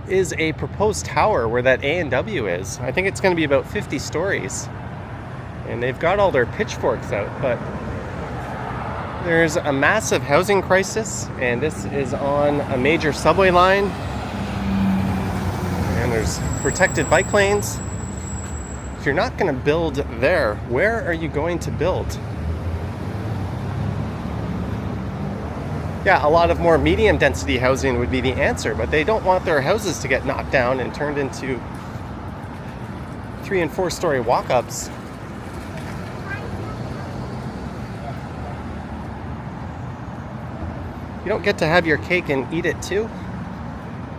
is a proposed tower where that A&W is. I think it's going to be about 50 stories. And they've got all their pitchforks out, but there's a massive housing crisis, and this is on a major subway line. And there's protected bike lanes. If you're not going to build there, where are you going to build? Yeah, a lot of more medium density housing would be the answer, but they don't want their houses to get knocked down and turned into 3- and 4-story walk-ups. You don't get to have your cake and eat it too.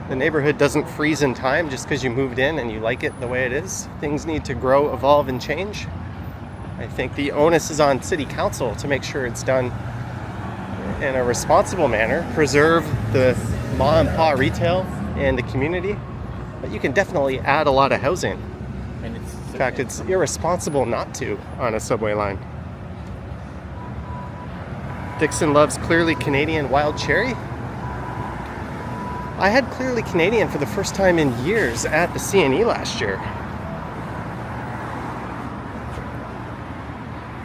The neighborhood doesn't freeze in time just because you moved in and you like it the way it is. Things need to grow, evolve, and change. I think the onus is on City Council to make sure it's done in a responsible manner, preserve the ma and pa retail and the community, but you can definitely add a lot of housing. In fact, it's irresponsible not to on a subway line. Dixon loves Clearly Canadian Wild Cherry. I had Clearly Canadian for the first time in years at the CNE last year.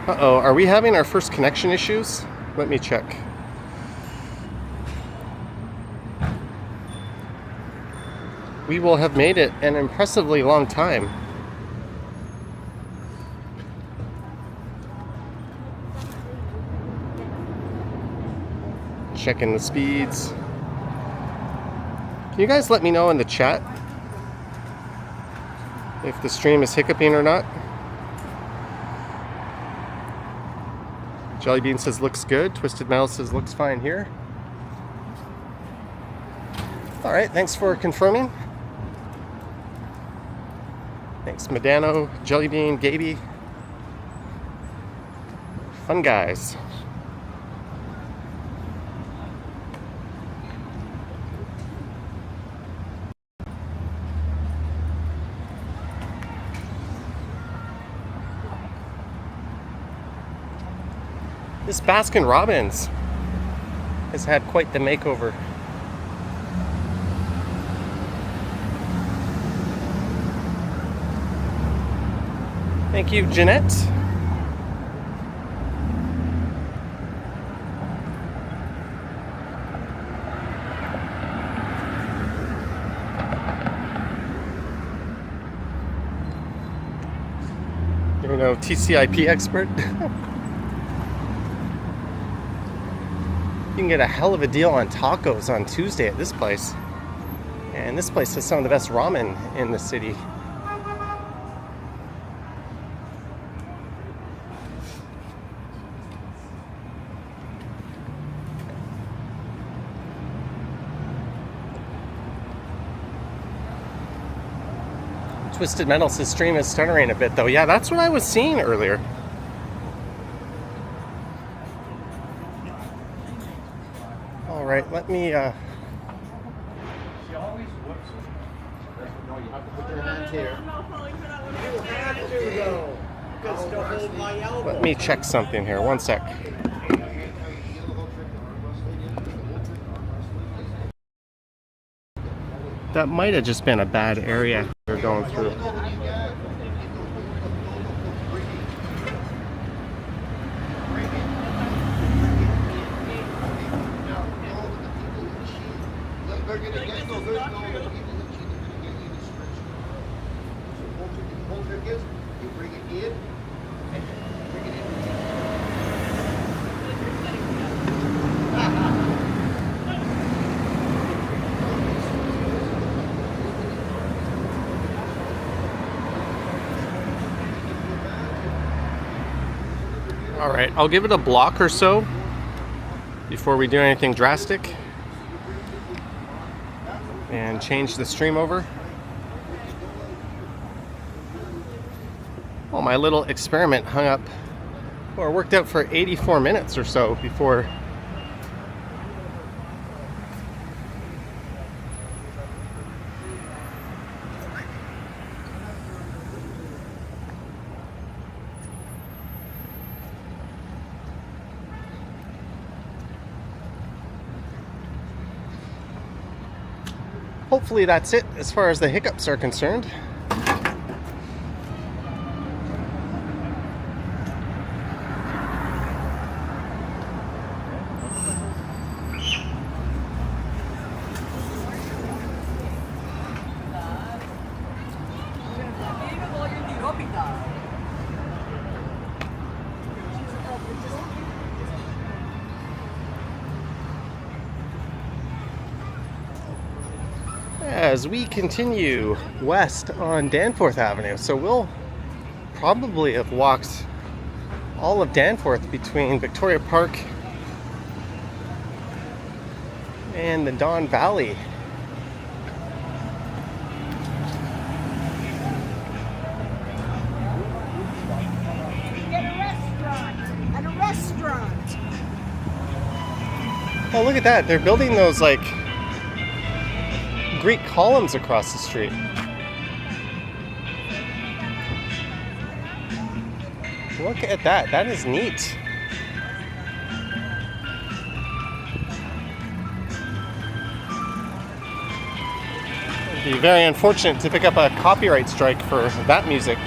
Uh-oh, are we having our first connection issues? Let me check. We will have made it an impressively long time. Checking the speeds. Can you guys let me know in the chat if the stream is hiccuping or not? Jellybean says looks good. Twisted Metal says looks fine here. Alright, thanks for confirming. Thanks Medano, Jellybean, Gaby. Fun guys. This Baskin Robbins has had quite the makeover. Thank you, Jeanette. You know, TCIP expert. You can get a hell of a deal on tacos on Tuesday at this place. And this place has some of the best ramen in the city. Twisted Metal says stream is stuttering a bit though. Yeah, that's what I was seeing earlier. Alright, let me She always whoops. No, you have to put your hands here. You have to go. Because to hold my elbow. let me check something here. One sec. That might have just been a bad area they're going through. Alright, I'll give it a block or so before we do anything drastic and change the stream over. Well, my little experiment hung up or worked out for 84 minutes or so before hopefully that's it as far as the hiccups are concerned. As we continue west on Danforth Avenue, so we'll probably have walked all of Danforth between Victoria Park and the Don Valley. Get a restaurant. And a restaurant. Oh, look at that. They're building those like Greek columns across the street. Look at that. That is neat. Be very unfortunate to pick up a copyright strike for that music.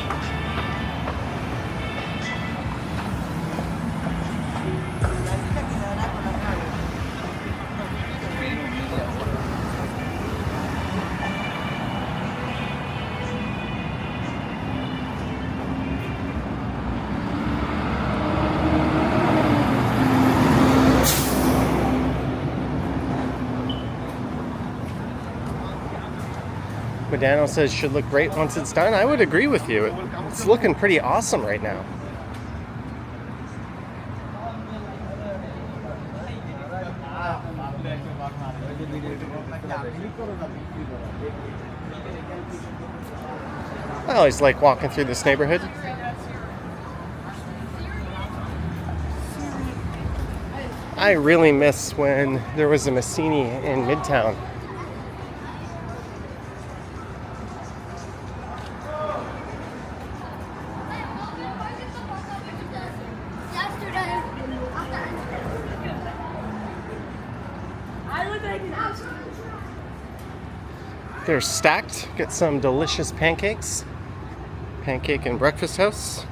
Medano says should look great once it's done. I would agree with you. It's looking pretty awesome right now. I always like walking through this neighborhood. I really miss when there was a Massini in Midtown. They're stacked. Get some delicious pancakes. Pancake and breakfast house.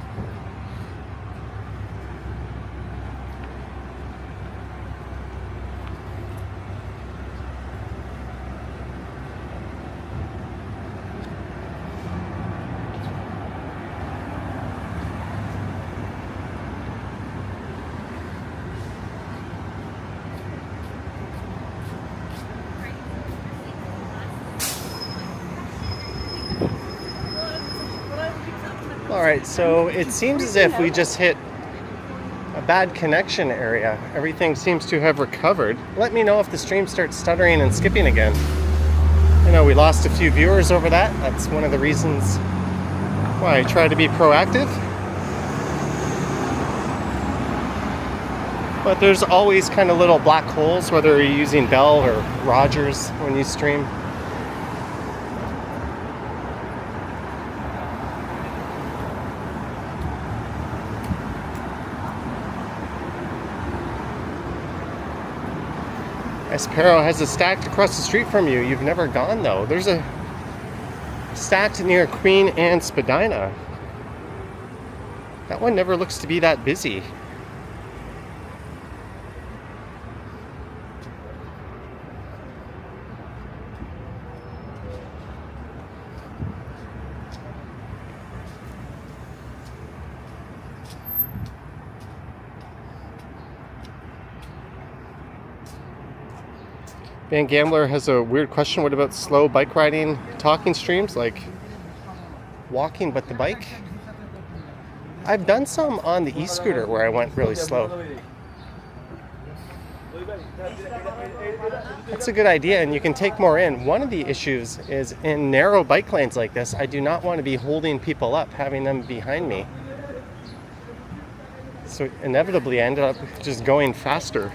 Alright, so it seems as if we just hit a bad connection area. Everything seems to have recovered. Let me know if the stream starts stuttering and skipping again. I know we lost a few viewers over that. That's one of the reasons why I try to be proactive. But there's always kind of little black holes, whether you're using Bell or Rogers when you stream. Espero has a stacked across the street from you. You've never gone though. There's a stacked near Queen and Spadina. That one never looks to be that busy. Van Gambler has a weird question. What about slow bike riding talking streams, like walking but the bike? I've done some on the e-scooter where I went really slow. That's a good idea, and you can take more in. One of the issues is in narrow bike lanes like this, I do not want to be holding people up, having them behind me. So inevitably I ended up just going faster.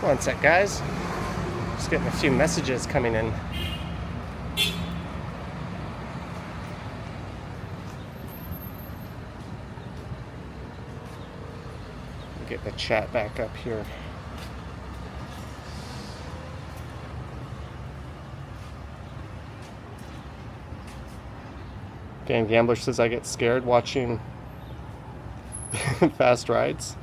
One sec, guys. Just getting a few messages coming in. Get the chat back up here. Game Gambler says I get scared watching fast rides.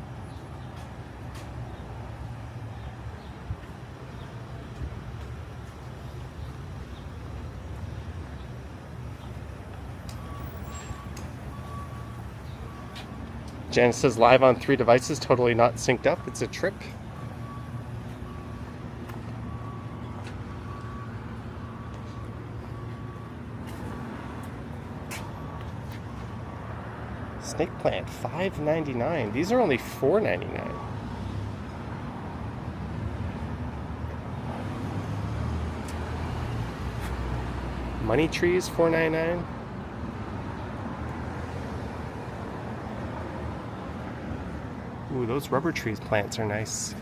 Janice says live on 3 devices, totally not synced up. It's a trip. Snake plant, $5.99. These are only $4.99. Money trees, $4.99. Ooh, those rubber trees plants are nice.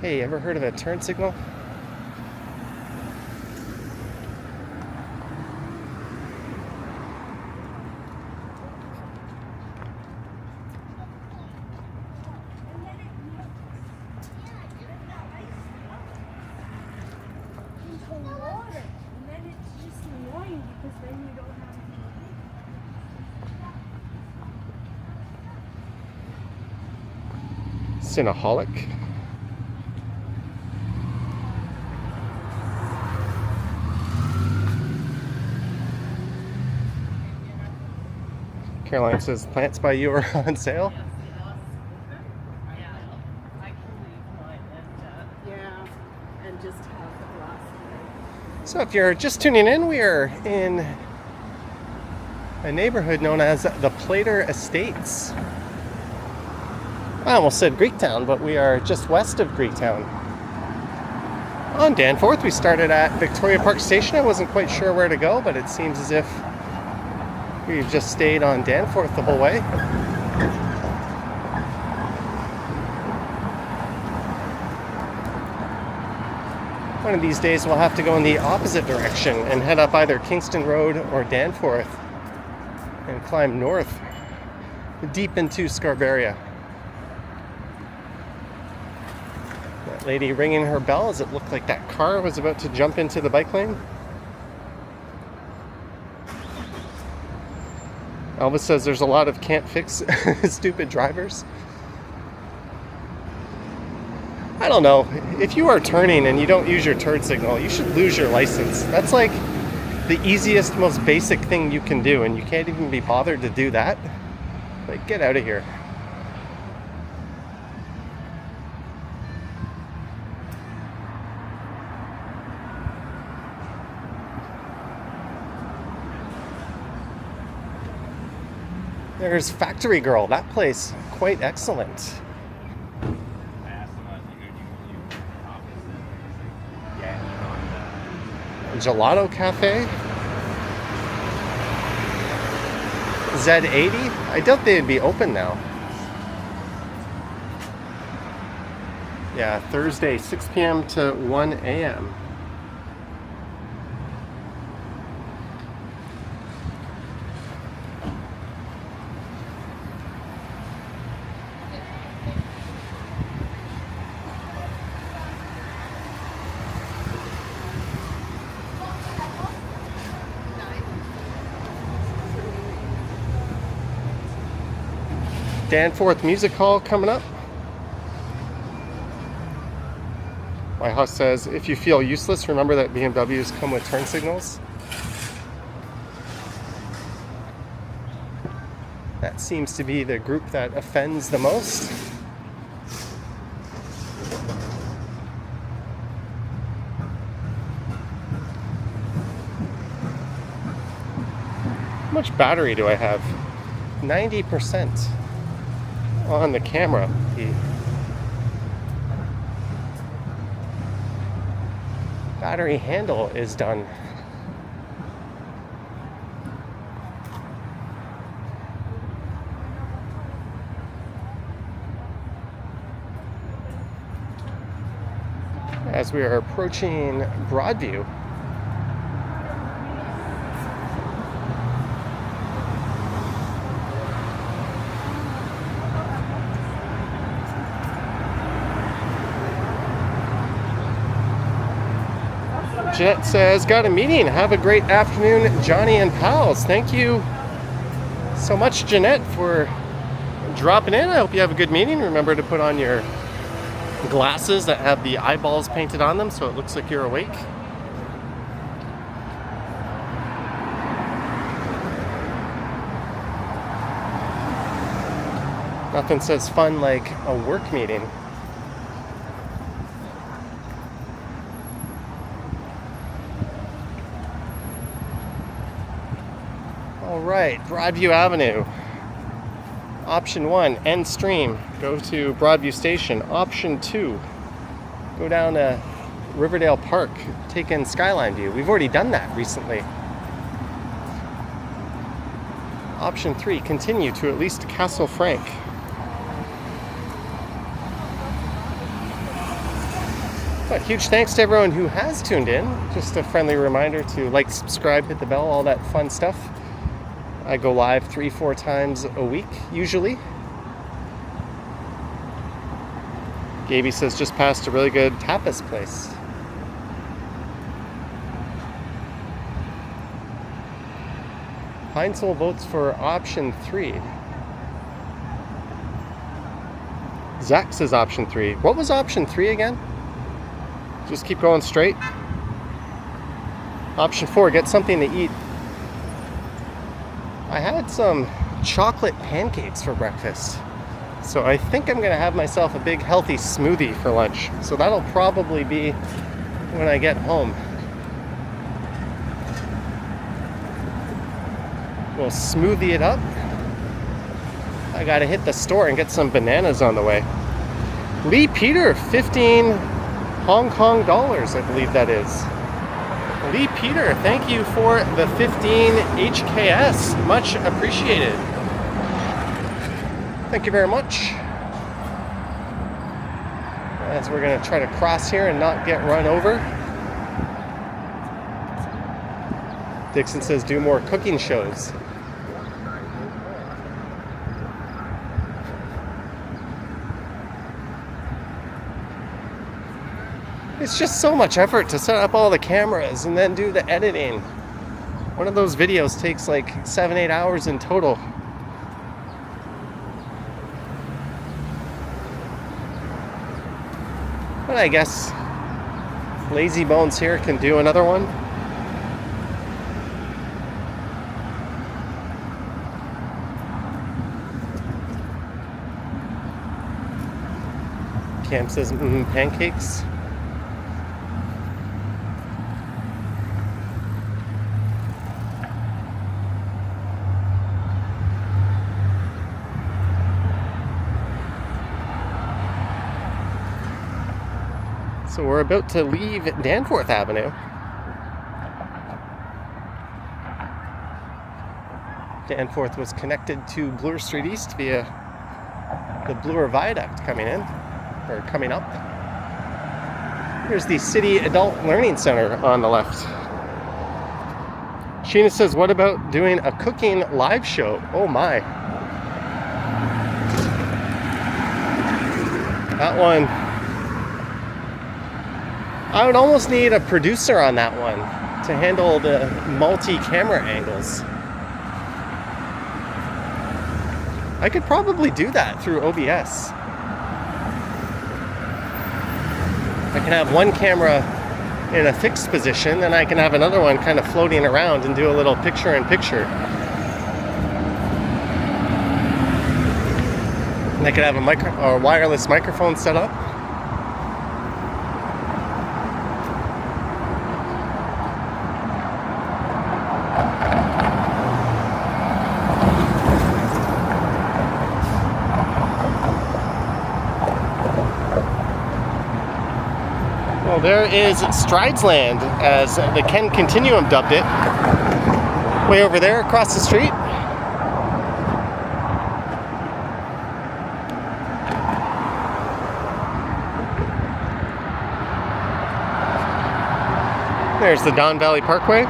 Hey, ever heard of a turn signal? Cinnaholic. Caroline says plants by you are on sale. Yeah, and just have the glass. So if you're just tuning in, we are in a neighborhood known as the Plater Estates. I almost said Greektown, but we are just west of Greektown. On Danforth, we started at Victoria Park Station. I wasn't quite sure where to go, but it seems as if we've just stayed on Danforth the whole way. One of these days we'll have to go in the opposite direction and head up either Kingston Road or Danforth and climb north deep into Scarberia. That lady ringing her bell as it looked like that car was about to jump into the bike lane. Elvis says there's a lot of can't fix stupid drivers. I don't know. If you are turning and you don't use your turn signal, you should lose your license. That's like the easiest, most basic thing you can do, and you can't even be bothered to do that. Like, get out of here. There's Factory Girl. That place, quite excellent. Gelato Cafe. Z80. I doubt they'd be open now. Yeah, Thursday, 6 p.m. to 1 a.m. Danforth Music Hall coming up. My house says, if you feel useless, remember that BMWs come with turn signals. That seems to be the group that offends the most. How much battery do I have? 90%. On the camera. The battery handle is done. As we are approaching Broadview. Jet says, got a meeting. Have a great afternoon, Johnny and pals. Thank you so much, Jeanette, for dropping in. I hope you have a good meeting. Remember to put on your glasses that have the eyeballs painted on them so it looks like you're awake. Nothing says fun like a work meeting. All right, Broadview Avenue. Option 1, end stream. Go to Broadview Station. Option 2, go down to Riverdale Park. Take in Skyline View. We've already done that recently. Option 3, continue to at least Castle Frank. But huge thanks to everyone who has tuned in. Just a friendly reminder to like, subscribe, hit the bell, all that fun stuff. I go live 3-4 times a week, usually. Gaby says just passed a really good tapas place. Heinzel votes for option 3. Zach says option 3. What was option 3 again? Just keep going straight. Option 4, get something to eat. I had some chocolate pancakes for breakfast. So I think I'm gonna have myself a big healthy smoothie for lunch. So that'll probably be when I get home. We'll smoothie it up. I gotta hit the store and get some bananas on the way. Lee Peter, 15 Hong Kong dollars, I believe that is. Lee Peter, thank you for the 15 HKS. Much appreciated. Thank you very much. As we're gonna try to cross here and not get run over. Dixon says do more cooking shows. It's just so much effort to set up all the cameras and then do the editing. One of those videos takes like 7-8 hours in total. But I guess Lazy Bones here can do another one. Cam says pancakes. So we're about to leave Danforth Avenue. Danforth was connected to Bloor Street East via the Bloor Viaduct coming in, or coming up. Here's the City Adult Learning Center on the left. Sheena says, what about doing a cooking live show? Oh my. That one, I would almost need a producer on that one to handle the multi-camera angles. I could probably do that through OBS. I can have one camera in a fixed position, and I can have another one kind of floating around and do a little picture-in-picture. And I could have a wireless microphone set up. Well, there is Stridesland, as the Ken Continuum dubbed it. Way over there across the street. There's the Don Valley Parkway.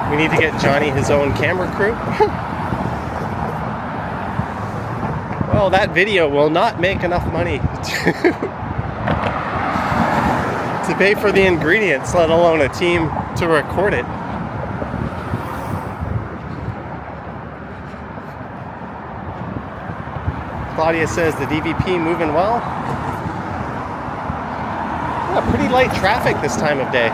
We need to get Johnny his own camera crew. Well, that video will not make enough money to pay for the ingredients, let alone a team to record it. Claudia says the DVP moving well. Yeah, pretty light traffic this time of day.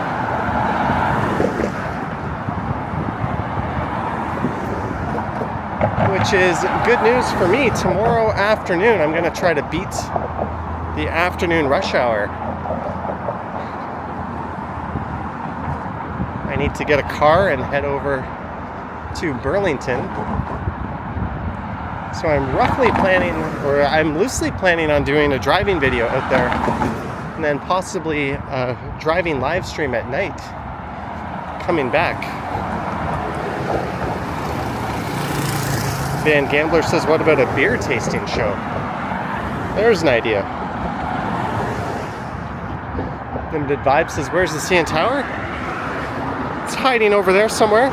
Which is good news for me. Tomorrow afternoon, I'm going to try to beat the afternoon rush hour. I need to get a car and head over to Burlington. So I'm roughly planning, or I'm loosely planning on doing a driving video out there, and then possibly a driving live stream at night coming back. Van Gambler says, what about a beer tasting show? There's an idea. Limited Vibe says, where's the CN Tower? It's hiding over there somewhere.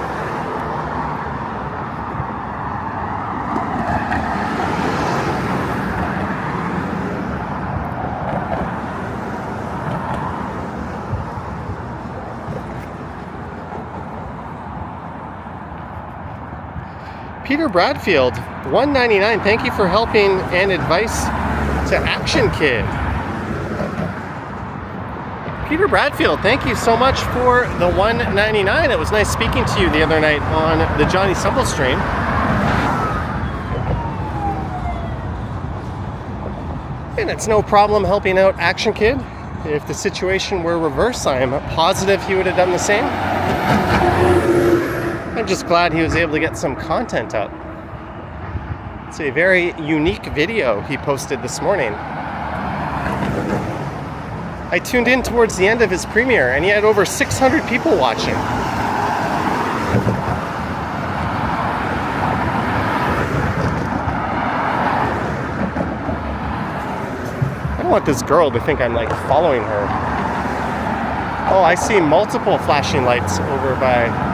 Peter Bradfield, $1.99. Thank you for helping and advice to Action Kid. Peter Bradfield, thank you so much for the $1.99. It was nice speaking to you the other night on the Johnny Stumble stream. And it's no problem helping out Action Kid. If the situation were reversed, I am positive he would have done the same. I'm just glad he was able to get some content up. It's a very unique video he posted this morning. I tuned in towards the end of his premiere and he had over 600 people watching. I don't want this girl to think I'm like following her. Oh, I see multiple flashing lights over by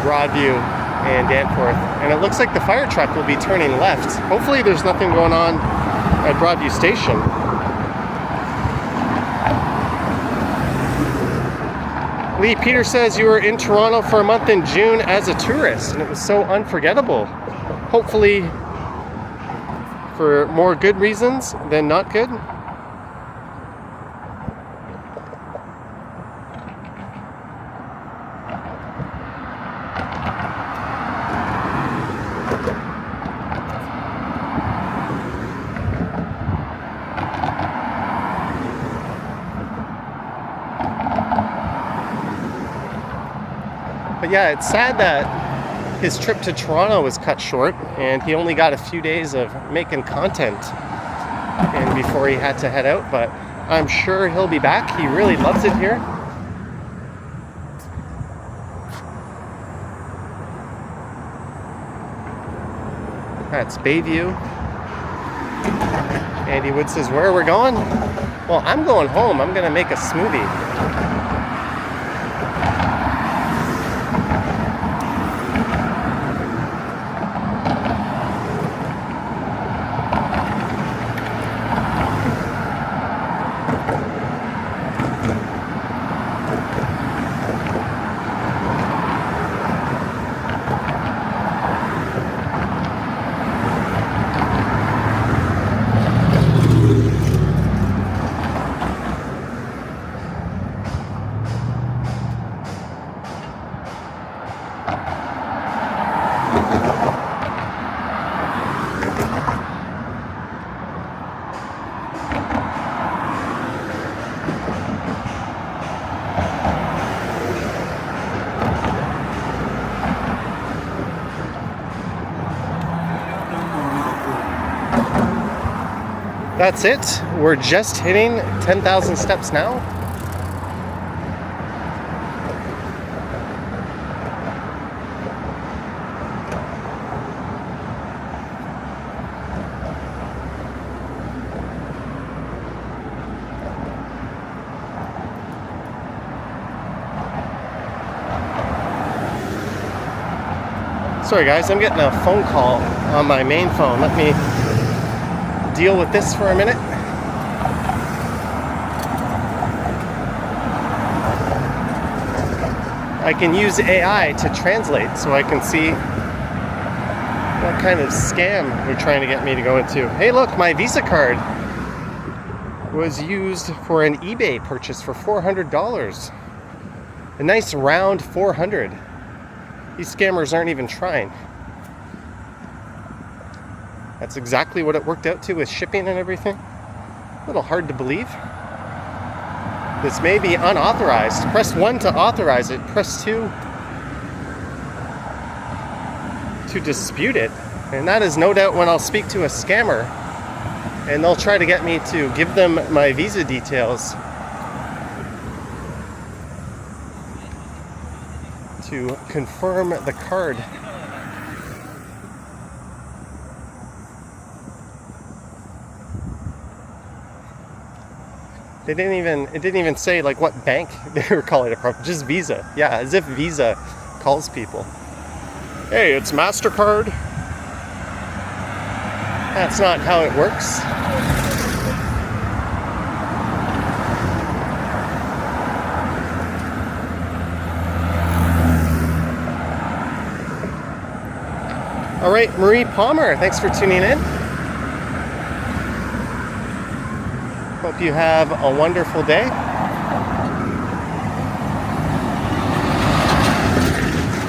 Broadview and Danforth, and it looks like the fire truck will be turning left. Hopefully there's nothing going on at Broadview Station. Lee Peter says you were in Toronto for a month in June as a tourist, and it was so unforgettable. Hopefully for more good reasons than not good. But yeah, it's sad that his trip to Toronto was cut short and he only got a few days of making content and before he had to head out, but I'm sure he'll be back. He really loves it here. That's Bayview. Andy Wood says, where are we going? Well, I'm going home. I'm going to make a smoothie. That's it. We're just hitting 10,000 steps now. Sorry guys, I'm getting a phone call on my main phone. Let me deal with this for a minute. I can use AI to translate so I can see what kind of scam they're trying to get me to go into. Hey look, my Visa card was used for an eBay purchase for $400. A nice round 400. These scammers aren't even trying. That's exactly what it worked out to with shipping and everything. A little hard to believe. This may be unauthorized. Press 1 to authorize it. Press 2 to dispute it. And that is no doubt when I'll speak to a scammer and they'll try to get me to give them my Visa details to confirm the card. It didn't even say like what bank they were calling it from, just Visa. Yeah, as if Visa calls people. Hey, it's MasterCard. That's not how it works. All right, Marie Palmer, thanks for tuning in. Hope you have a wonderful day.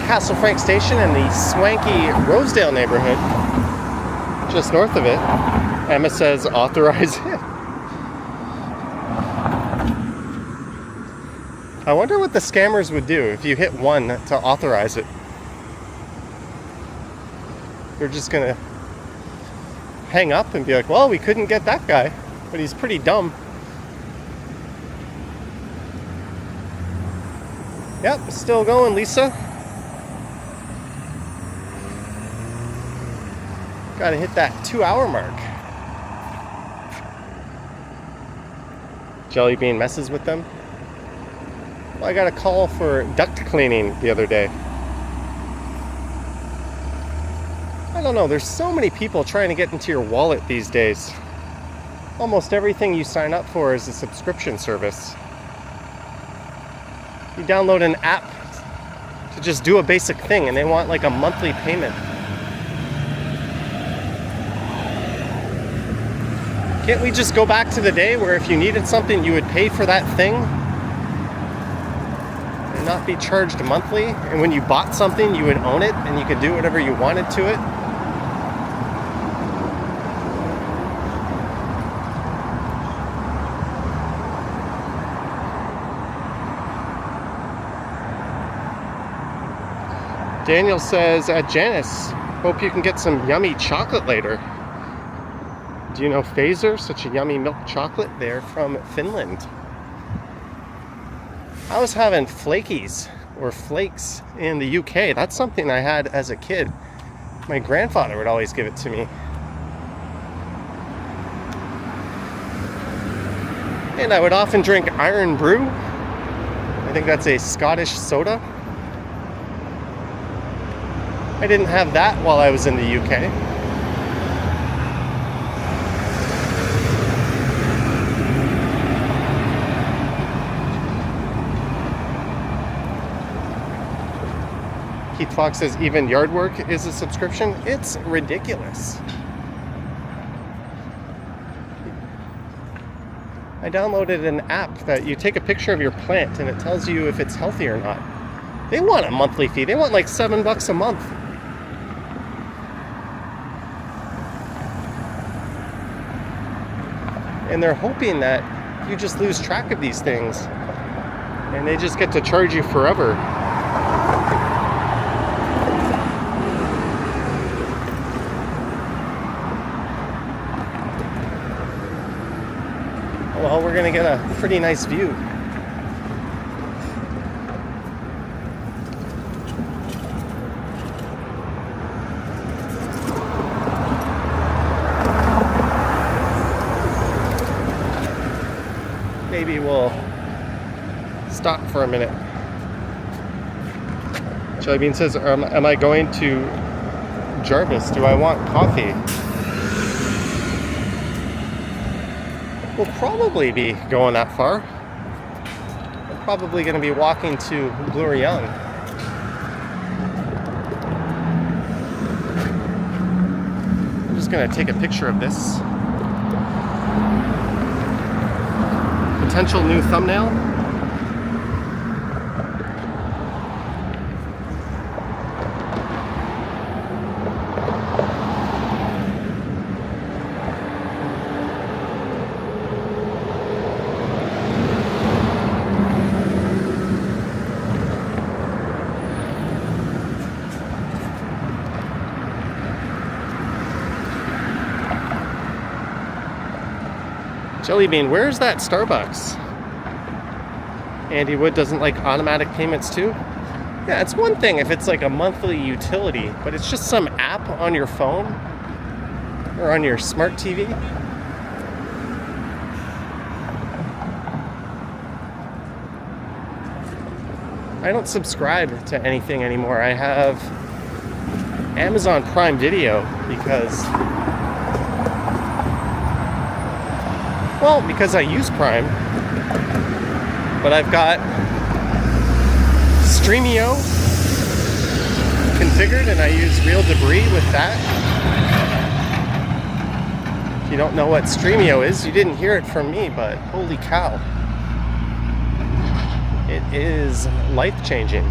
Castle Frank Station in the swanky Rosedale neighborhood, just north of it. Emma says authorize it. I wonder what the scammers would do if you hit 1 to authorize it. They're just gonna hang up and be like, well, we couldn't get that guy, but he's pretty dumb. Yep, still going, Lisa. Gotta hit that 2-hour mark. Jelly Bean messes with them. Well, I got a call for duct cleaning the other day. I don't know, there's so many people trying to get into your wallet these days. Almost everything you sign up for is a subscription service. You download an app to just do a basic thing and they want like a monthly payment. Can't we just go back to the day where if you needed something, you would pay for that thing and not be charged monthly? And when you bought something, you would own it and you could do whatever you wanted to it? Daniel says, at Janice, hope you can get some yummy chocolate later. Do you know Phaser? Such a yummy milk chocolate. They're from Finland. I was having flakies or flakes in the UK. That's something I had as a kid. My grandfather would always give it to me. And I would often drink Iron Brew. I think that's a Scottish soda. I didn't have that while I was in the UK. Keith Fox says even yard work is a subscription. It's ridiculous. I downloaded an app that you take a picture of your plant and it tells you if it's healthy or not. They want a monthly fee. They want like $7 a month. And they're hoping that you just lose track of these things and they just get to charge you forever. Well, we're gonna get a pretty nice view. Maybe we'll stop for a minute. Jelly Bean says, am I going to Jarvis, do I want coffee? We'll probably be going that far. I'm probably going to be walking to Blue or Yonge. I'm just going to take a picture of this. Potential new thumbnail. Jellybean, where's that Starbucks? Andy Wood doesn't like automatic payments too? Yeah, it's one thing if it's like a monthly utility, but it's just some app on your phone or on your smart TV. I don't subscribe to anything anymore. I have Amazon Prime Video because I use Prime, but I've got Streamio configured and I use Real Debris with that. If you don't know what Streamio is, you didn't hear it from me, but holy cow. It is life-changing.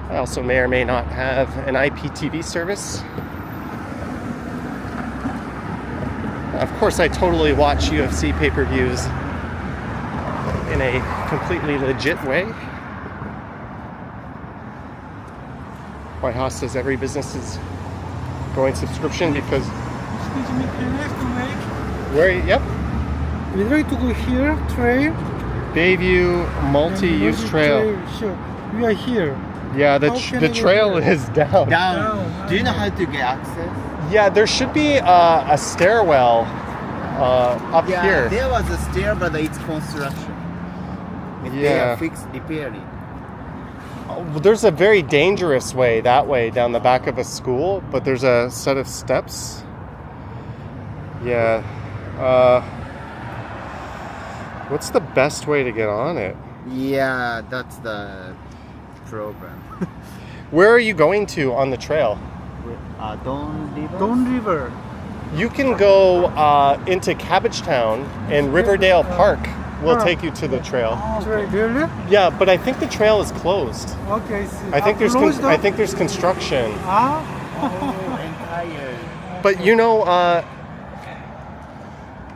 I also may or may not have an IPTV service. Of course, I totally watch UFC pay-per-views in a completely legit way. White House says every business is going subscription because... Excuse me, can I have to make? Where? Yep. We'd like to go here, trail. Bayview Multi-Use Trail. Sure, we are here. Yeah, the How can the I go trail here? is down. Down. Down. Do you know how to get access? Yeah, there should be a stairwell up Yeah, here. there was a stair, but it's construction. They Yeah. are fixed repairing. Oh, there's a very dangerous way that way down the back of a school, but there's a set of steps. Yeah. What's the best way to get on it? Yeah, that's the program. Where are you going to on the trail? Don River? Don River. You can go into Cabbagetown and Riverdale Park will take you to the trail. Really? Yeah, but I think the trail is closed. Okay, I see. I think there's Closed I up? think there's construction. Ah? Entire. But you know,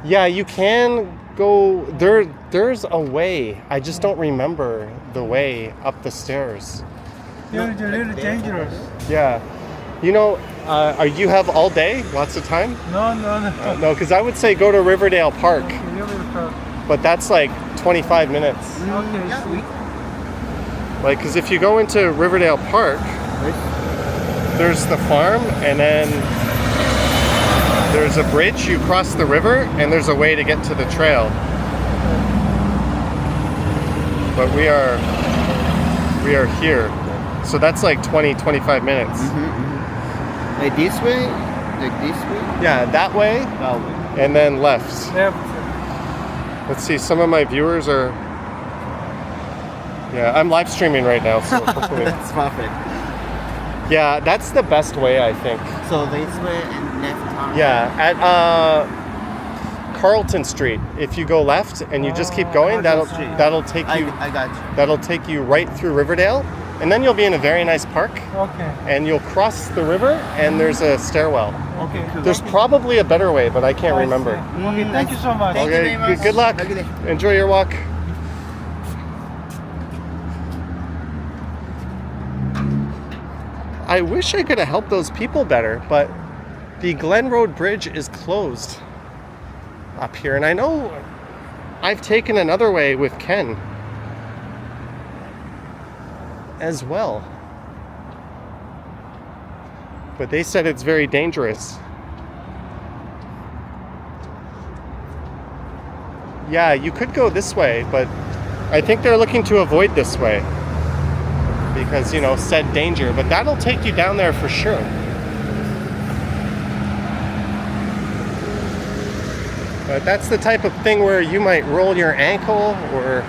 yeah, you can go there. There's a way. I just don't remember the way up the stairs. It's really dangerous. Yeah, you know, you have all day, lots of time. No. No, because I would say go to Riverdale Park, Okay, but that's like 25 minutes. Yeah, we. Like, because if you go into Riverdale Park, there's the farm, and then there's a bridge. You cross the river, and there's a way to get to the trail. But we are here, so that's like 20-25 minutes. Like this way? Like this way? Yeah, that way, That way. and then left. Left. Let's see, some of my viewers are... Yeah, I'm live streaming right now, so hopefully... That's perfect. Yeah, that's the best way, I think. So this way and left turn. Yeah, at Carlton Street. If you go left and you just keep going, that'll Street. take I you got you. that'll take you right through Riverdale, and then you'll be in a very nice park, Okay. and you'll cross the river, and there's a stairwell. Okay. There's probably a better way, but I can't I remember. see. Okay, thank you so much. Thank you Okay, very much. good luck. Have a good day. Enjoy your walk. I wish I could have helped those people better, but the Glen Road Bridge is closed up here, and I know I've taken another way with Ken as well, but they said it's very dangerous. Yeah, you could go this way, but I think they're looking to avoid this way because, you know, said danger, but that'll take you down there for sure. But that's the type of thing where you might roll your ankle or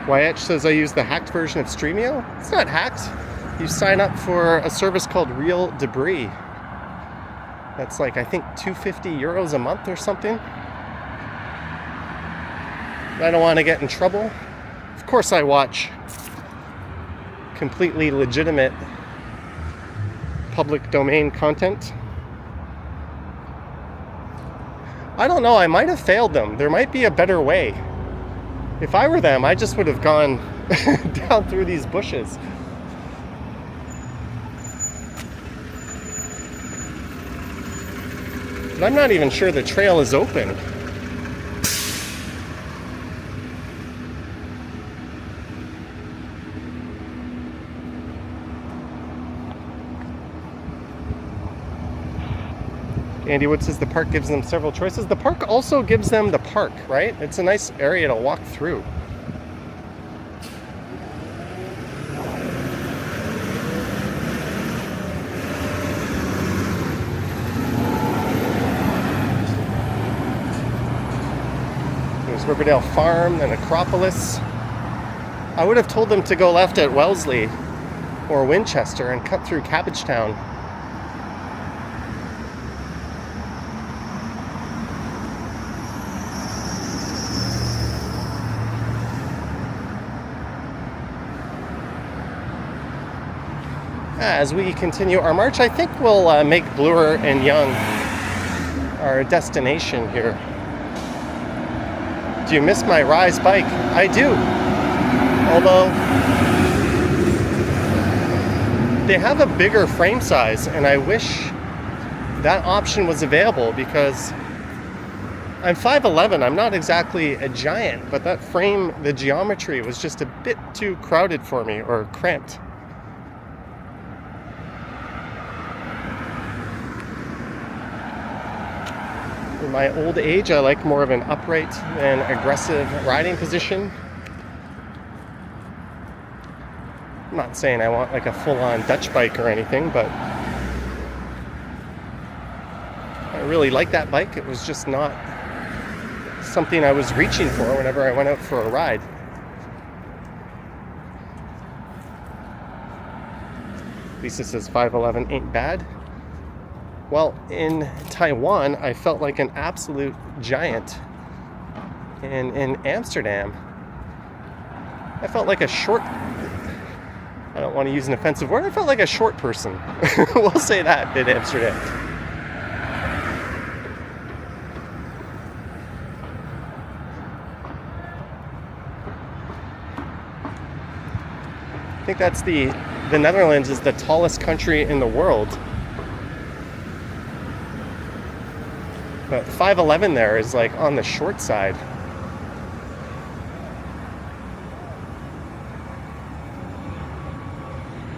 YH says I use the hacked version of Streamio. It's not hacked. You sign up for a service called Real Debris. That's like, I think, €250 a month or something. I don't want to get in trouble. Of course I watch completely legitimate public domain content. I don't know, I might have failed them. There might be a better way. If I were them, I just would have gone down through these bushes. But I'm not even sure the trail is open. Andy Wood says the park gives them several choices. The park also gives them the park, right? It's a nice area to walk through. There's Riverdale Farm, then Acropolis. I would have told them to go left at Wellesley or Winchester and cut through Cabbagetown. As we continue our march, I think we'll make Bloor and Yonge our destination here. Do you miss my Rise bike? I do. Although they have a bigger frame size, and I wish that option was available because I'm 5'11". I'm not exactly a giant, but that frame, the geometry was just a bit too crowded for me, or cramped. In my old age, I like more of an upright and aggressive riding position. I'm not saying I want like a full-on Dutch bike or anything, but I really like that bike. It was just not something I was reaching for whenever I went out for a ride. Lisa says 5'11" ain't bad. Well, in Taiwan, I felt like an absolute giant. And in Amsterdam, I felt like a short... I don't want to use an offensive word. I felt like a short person. We'll say that in Amsterdam. I think that's the Netherlands is the tallest country in the world. But 5'11" there is like on the short side.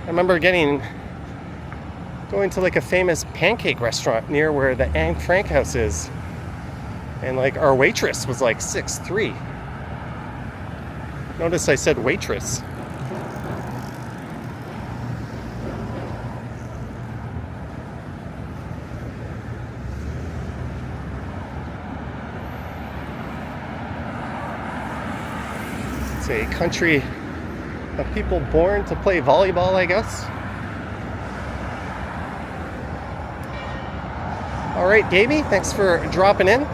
I remember going to like a famous pancake restaurant near where the Anne Frank house is. And like our waitress was like 6'3". Notice I said waitress. A country of people born to play volleyball, I guess. All right, Davey, thanks for dropping in.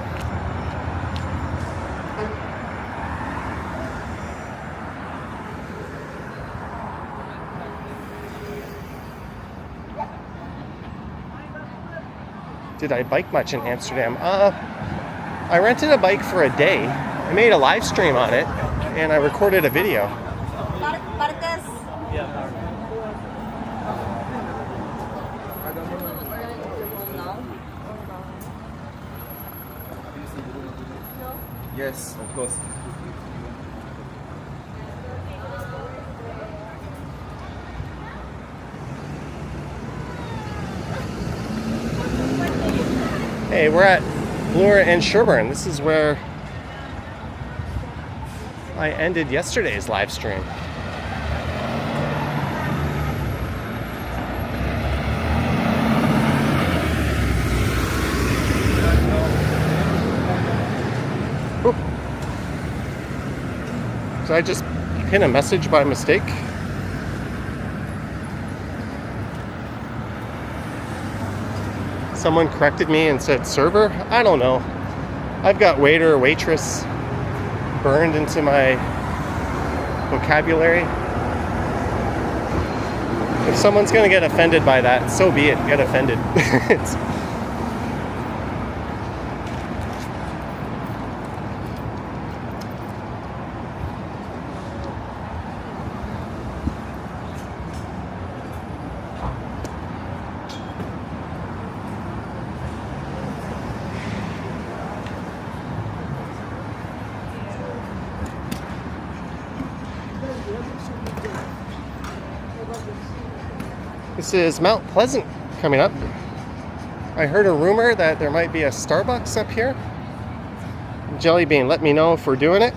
Did I bike much in Amsterdam? I rented a bike for a day. I made a live stream on it. And I recorded a video. Yes, of course. Hey, we're at Bloor and Sherburn. This is where I ended yesterday's live stream. Oop. Did I just pin a message by mistake? Someone corrected me and said server? I don't know. I've got waiter or waitress burned into my vocabulary. If someone's gonna get offended by that, so be it. Get offended. This is Mount Pleasant coming up. I heard a rumor that there might be a Starbucks up here. Jelly Bean, let me know if we're doing it.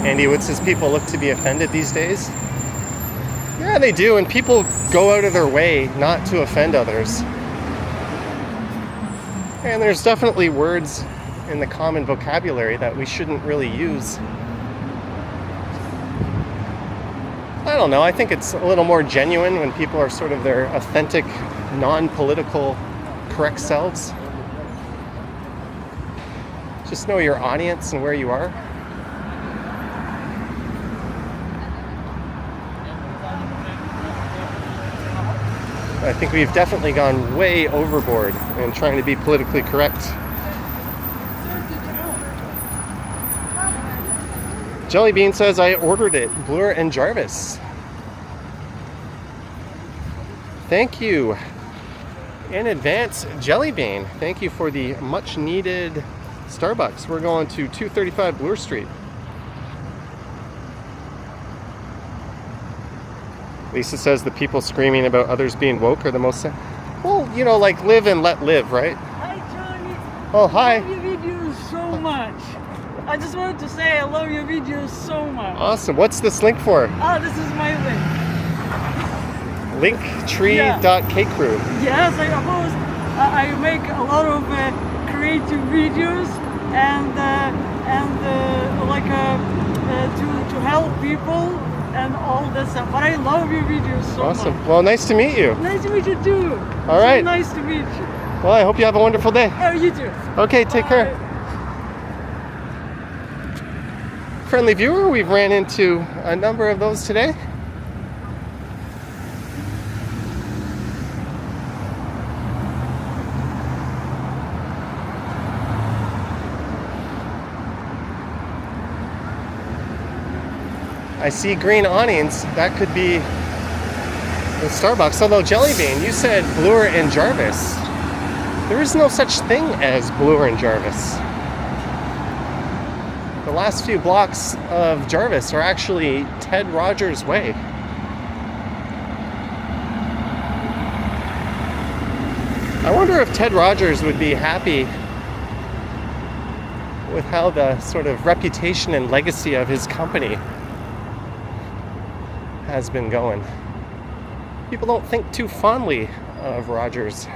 Andy Wood says people look to be offended these days. Yeah, they do, and people go out of their way not to offend others. And there's definitely words in the common vocabulary that we shouldn't really use. I don't know, I think it's a little more genuine when people are sort of their authentic, non-political, correct selves. Just know your audience and where you are. I think we've definitely gone way overboard in trying to be politically correct. Jelly Bean says, I ordered it, Bloor and Jarvis. Thank you in advance, Jelly Bean. Thank you for the much needed Starbucks. We're going to 235 Bloor Street. Lisa says the people screaming about others being woke are the most... Well, you know, like live and let live, right? Hi, Johnny. Oh, hi. I love your videos so much. I just wanted to say I love your videos so much. Awesome. What's this link for? Oh, this is my link. Linktree.kcrew. Yes, I post. I make a lot of creative videos and to help people and all that stuff. But I love your videos so much. Awesome. Well, nice to meet you. Nice to meet you too. All right. So nice to meet you. Well, I hope you have a wonderful day. Oh, you too. Okay, take care. Friendly viewer, we've ran into a number of those today. I see green awnings. That could be the Starbucks. Although Jelly Bean, you said Bloor and Jarvis. There is no such thing as Bloor and Jarvis. The last few blocks of Jarvis are actually Ted Rogers Way. I wonder if Ted Rogers would be happy with how the sort of reputation and legacy of his company has been going. People don't think too fondly of Rogers.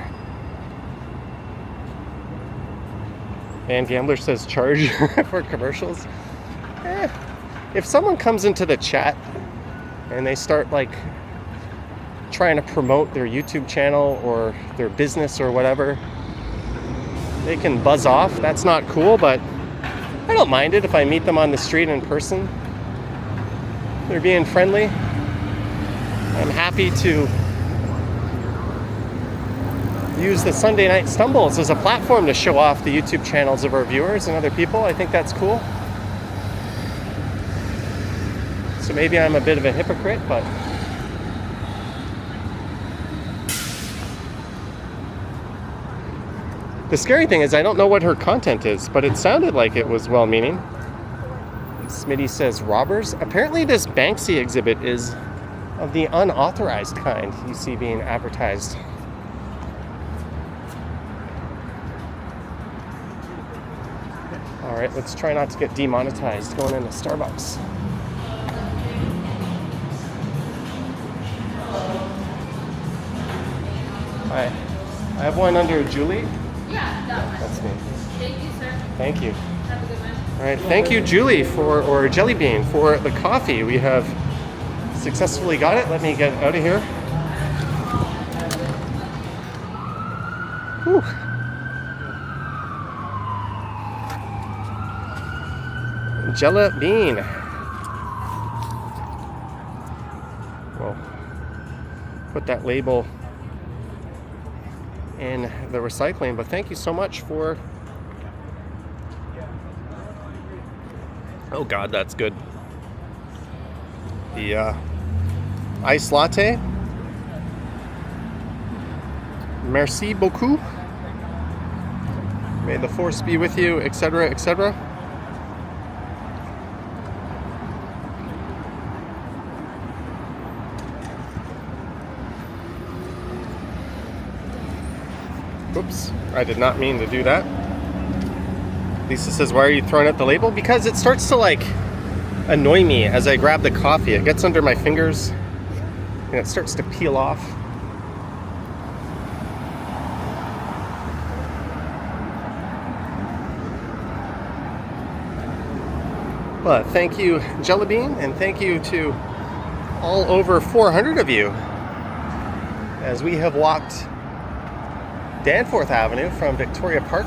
And Gambler says charge for commercials. If someone comes into the chat and they start like trying to promote their YouTube channel or their business or whatever, they can buzz off. That's not cool, but I don't mind it if I meet them on the street in person. They're being friendly. I'm happy to use the Sunday Night Stumbles as a platform to show off the YouTube channels of our viewers and other people. I think that's cool. So maybe I'm a bit of a hypocrite, but the scary thing is I don't know what her content is, but it sounded like it was well-meaning. Smitty says robbers. Apparently this Banksy exhibit is of the unauthorized kind you see being advertised. Alright, let's try not to get demonetized going into Starbucks. Hi. I have one under Julie. Yeah, that one. That's me. Thank you, sir. Thank you. Have a good one. Alright, thank you Julie or Jelly Bean for the coffee. We have successfully got it. Let me get out of here. Whew. Jelly Bean. Well, put that label in the recycling, but thank you so much for... Oh God, that's good. The iced latte. Merci beaucoup. May the force be with you, etc., etc. Oops, I did not mean to do that. Lisa says, why are you throwing out the label? Because it starts to like annoy me as I grab the coffee. It gets under my fingers and it starts to peel off. But thank you, Jelly Bean, and thank you to all over 400 of you as we have walked Danforth Avenue from Victoria Park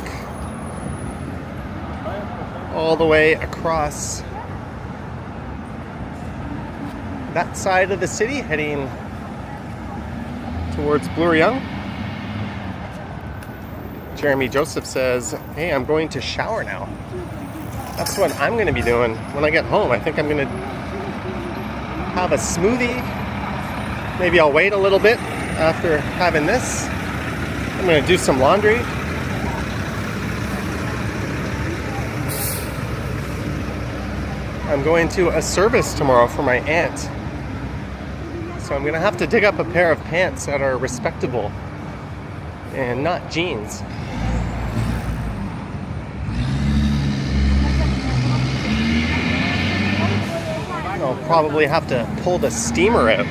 all the way across that side of the city, heading towards Bloor-Yonge. Jeremy Joseph says, hey, I'm going to shower now. That's what I'm going to be doing when I get home. I think I'm going to have a smoothie. Maybe I'll wait a little bit after having this. I'm going to do some laundry. I'm going to a service tomorrow for my aunt. So I'm going to have to dig up a pair of pants that are respectable and not jeans. I'll probably have to pull the steamer out.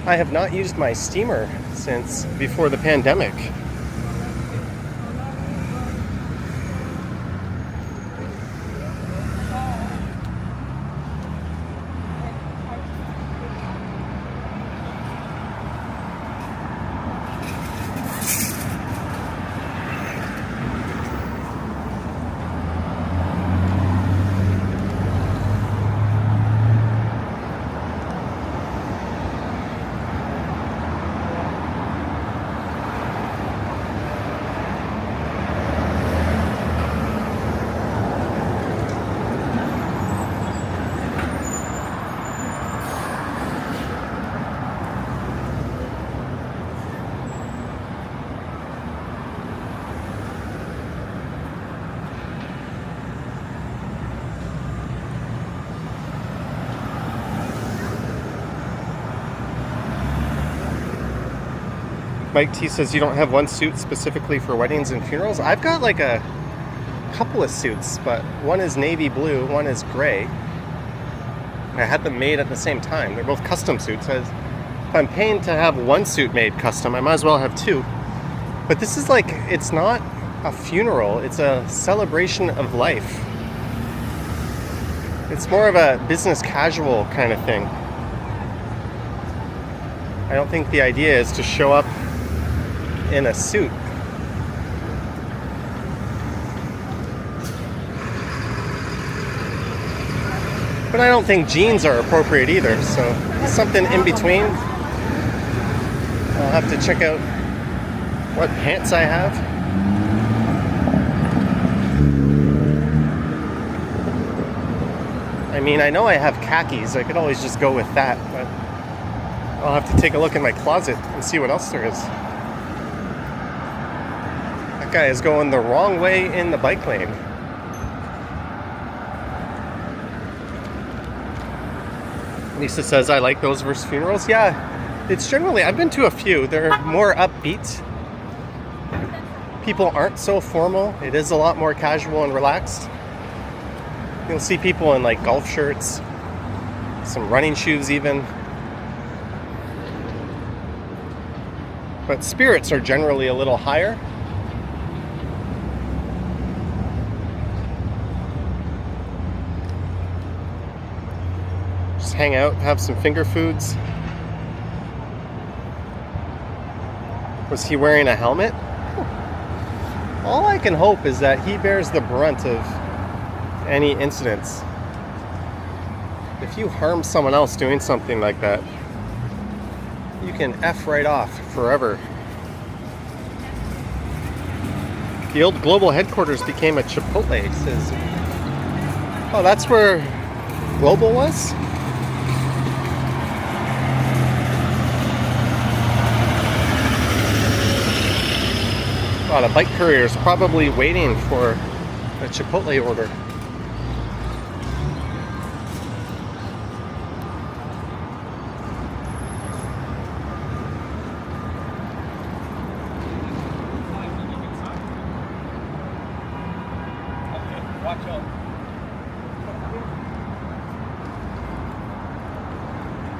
I have not used my steamer since before the pandemic. Mike T says you don't have one suit specifically for weddings and funerals. I've got like a couple of suits, but one is navy blue, one is gray. I had them made at the same time. They're both custom suits. If I'm paying to have one suit made custom, I might as well have two. But this is like, it's not a funeral, it's a celebration of life. It's more of a business casual kind of thing. I don't think the idea is to show up in a suit. But I don't think jeans are appropriate either, so something in between. I'll have to check out what pants I have. I mean, I know I have khakis. I could always just go with that, but I'll have to take a look in my closet and see what else there is. That guy is going the wrong way in the bike lane. Lisa says, I like those versus funerals. Yeah, it's generally, I've been to a few. They're more upbeat. People aren't so formal. It is a lot more casual and relaxed. You'll see people in like golf shirts, some running shoes even. But spirits are generally a little higher. Just hang out, have some finger foods. Was he wearing a helmet? All I can hope is that he bears the brunt of any incidents. If you harm someone else doing something like that, you can F right off forever. The old global headquarters became a Chipotle, he says. Oh, that's where Global was? A lot of bike couriers probably waiting for a Chipotle order.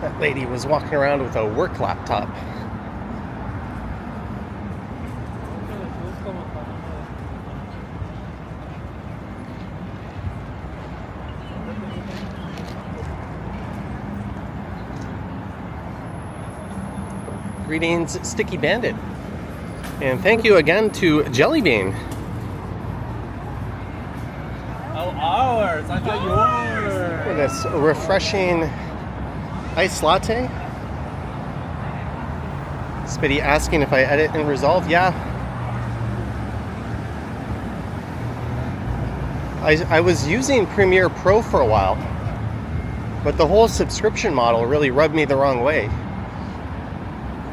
That lady was walking around with a work laptop. Greetings, Sticky Bandit. And thank you again to Jelly Bean. Oh, ours. I thought yours. For this refreshing iced latte. Spitty asking if I edit in Resolve. Yeah. I was using Premiere Pro for a while, but the whole subscription model really rubbed me the wrong way.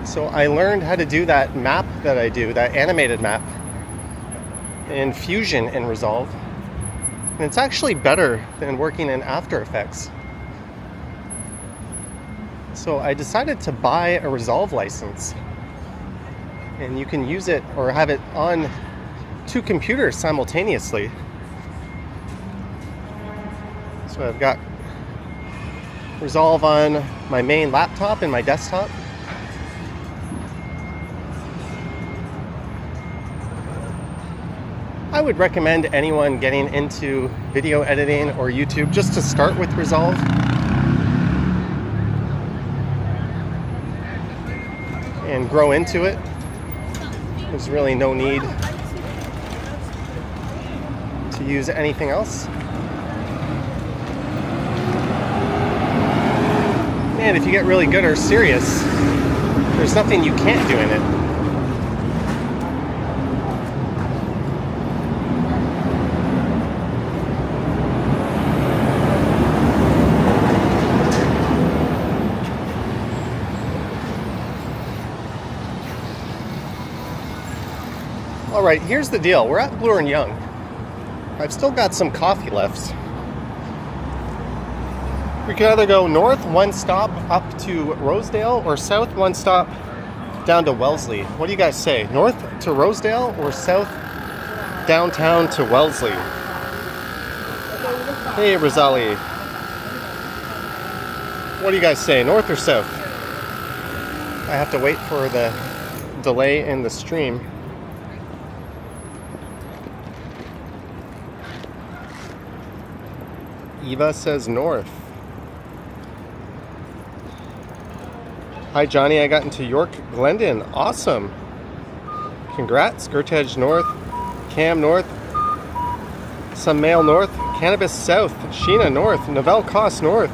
So I learned how to do that map that I do, that animated map, in Fusion in Resolve. And it's actually better than working in After Effects. So I decided to buy a Resolve license. And you can use it or have it on 2 computers simultaneously. So I've got Resolve on my main laptop and my desktop. I would recommend anyone getting into video editing or YouTube just to start with Resolve. And grow into it. There's really no need to use anything else. And if you get really good or serious, there's nothing you can't do in it. Alright, here's the deal. We're at Bloor and Yonge. I've still got some coffee left. We can either go north 1 stop up to Rosedale or south 1 stop down to Wellesley. What do you guys say? North to Rosedale or south downtown to Wellesley? Hey, Rosali. What do you guys say? North or south? I have to wait for the delay in the stream. Eva says north. Hi Johnny, I got into York Glendon. Awesome. Congrats. Gertedge north. Cam north. Some Mail north. Cannabis south. Sheena north. Novell Cost north.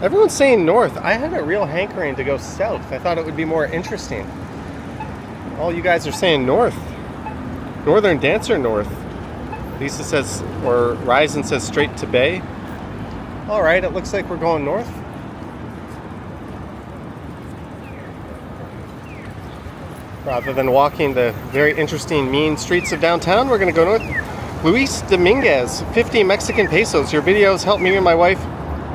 Everyone's saying north. I had a real hankering to go south. I thought it would be more interesting. All you guys are saying north. Northern Dancer north. Lisa says, or Ryzen says straight to Bay. Alright, it looks like we're going north. Rather than walking the very interesting mean streets of downtown, we're going to go north. Luis Dominguez, 50 Mexican pesos. Your videos help me and my wife,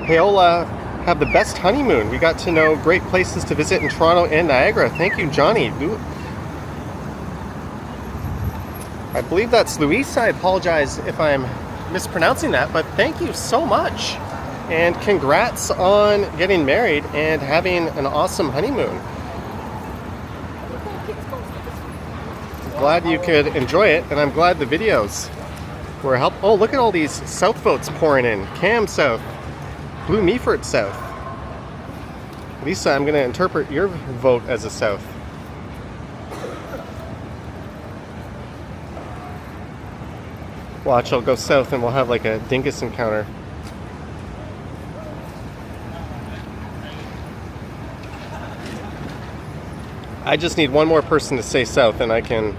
Paola have the best honeymoon. We got to know great places to visit in Toronto and Niagara. Thank you, Johnny. I believe that's Luis. I apologize if I'm mispronouncing that, but thank you so much. And congrats on getting married and having an awesome honeymoon. Glad you could enjoy it, and I'm glad the videos were help. Oh, look at all these South votes pouring in. Cam South, Blue Meaford South. Lisa, I'm going to interpret your vote as a South. Watch, I'll go south and we'll have like a dingus encounter. I just need one more person to say south and I can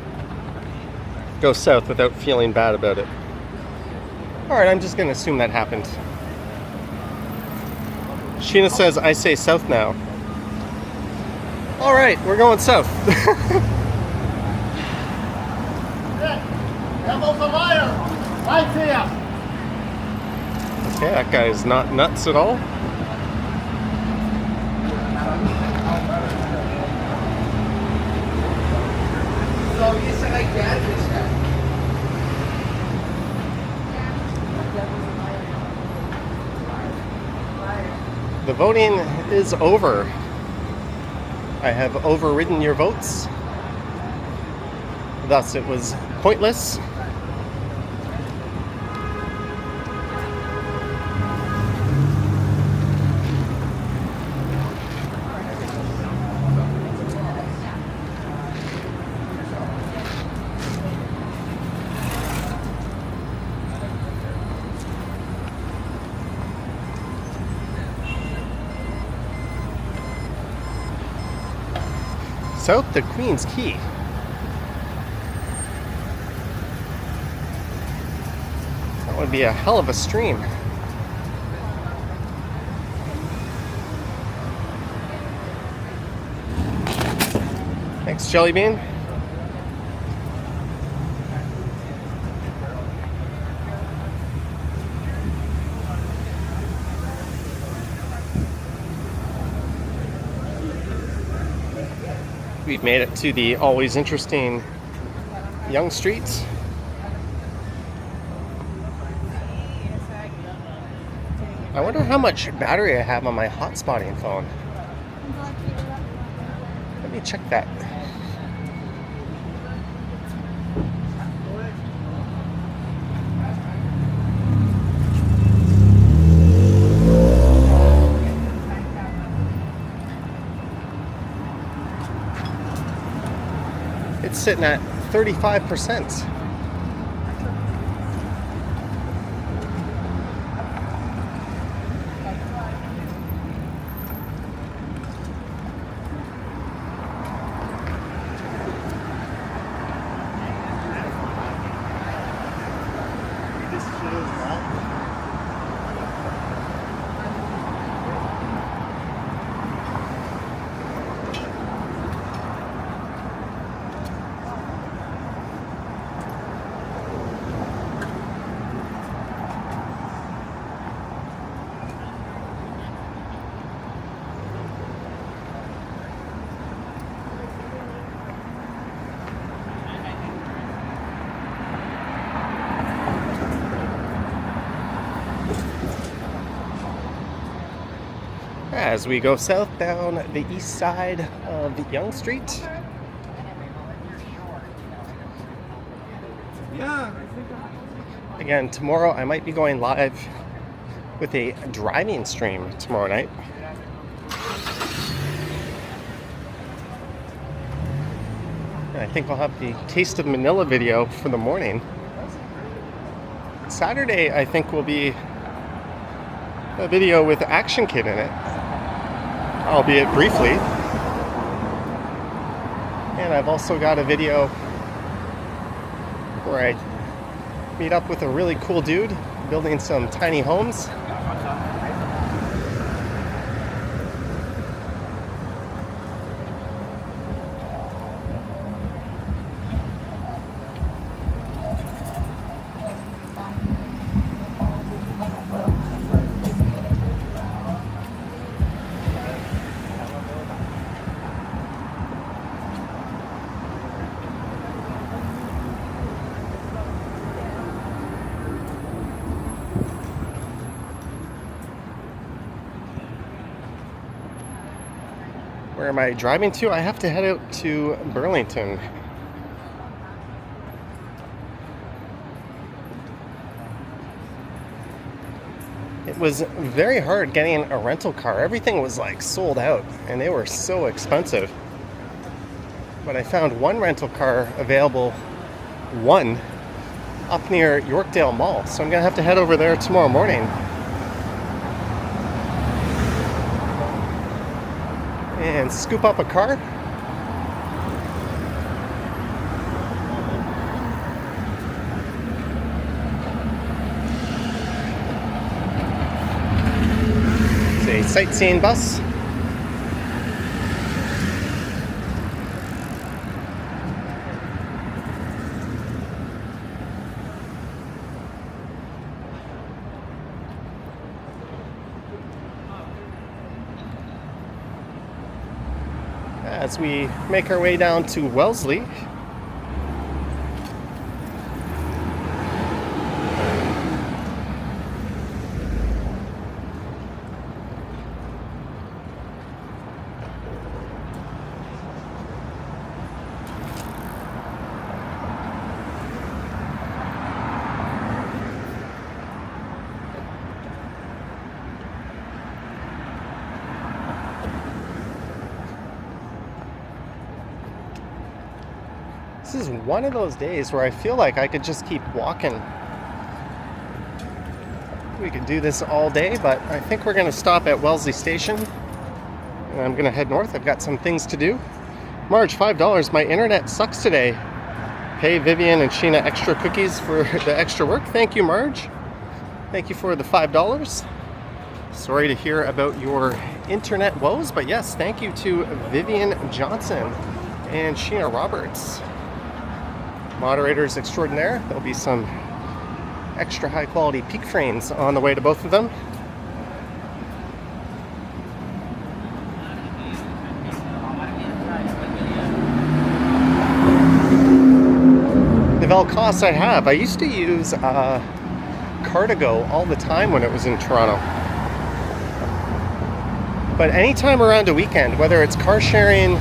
go south without feeling bad about it. Alright, I'm just going to assume that happened. Sheena says, I say south now. Alright, we're going south. Right here. Okay, that guy is not nuts at all. So you said like that, The voting is over. I have overridden your votes. Thus, it was pointless. South the Queen's Quay. That would be a hell of a stream. Thanks, Jellybean. We've made it to the always interesting Yonge Street. I wonder how much battery I have on my hotspotting phone. Let me check that. It's sitting at 35%. As we go south down the east side of Yonge Street. Yeah. Again, tomorrow I might be going live with a driving stream tomorrow night. And I think I'll have the Taste of Manila video for the morning. Saturday, I think, will be a video with Action Kid in it, albeit briefly. And I've also got a video where I meet up with a really cool dude building some tiny homes. Where am I driving to? I have to head out to Burlington. It was very hard getting a rental car. Everything was like sold out and they were so expensive. But I found one rental car available, one, up near Yorkdale Mall. So I'm gonna have to head over there tomorrow morning and scoop up a car. It's a sightseeing bus. As we make our way down to Wellesley. This is one of those days where I feel like I could just keep walking. We could do this all day, but I think we're going to stop at Wellesley Station. And I'm going to head north. I've got some things to do. Marge, $5. My internet sucks today. Pay Vivian and Sheena extra cookies for the extra work. Thank you, Marge. Thank you for the $5. Sorry to hear about your internet woes, but yes, thank you to Vivian Johnson and Sheena Roberts. Moderators extraordinaire. There'll be some extra high quality peak frames on the way to both of them. The Velcos I have. I used to use Cardigo all the time when it was in Toronto. But anytime around a weekend, whether it's car sharing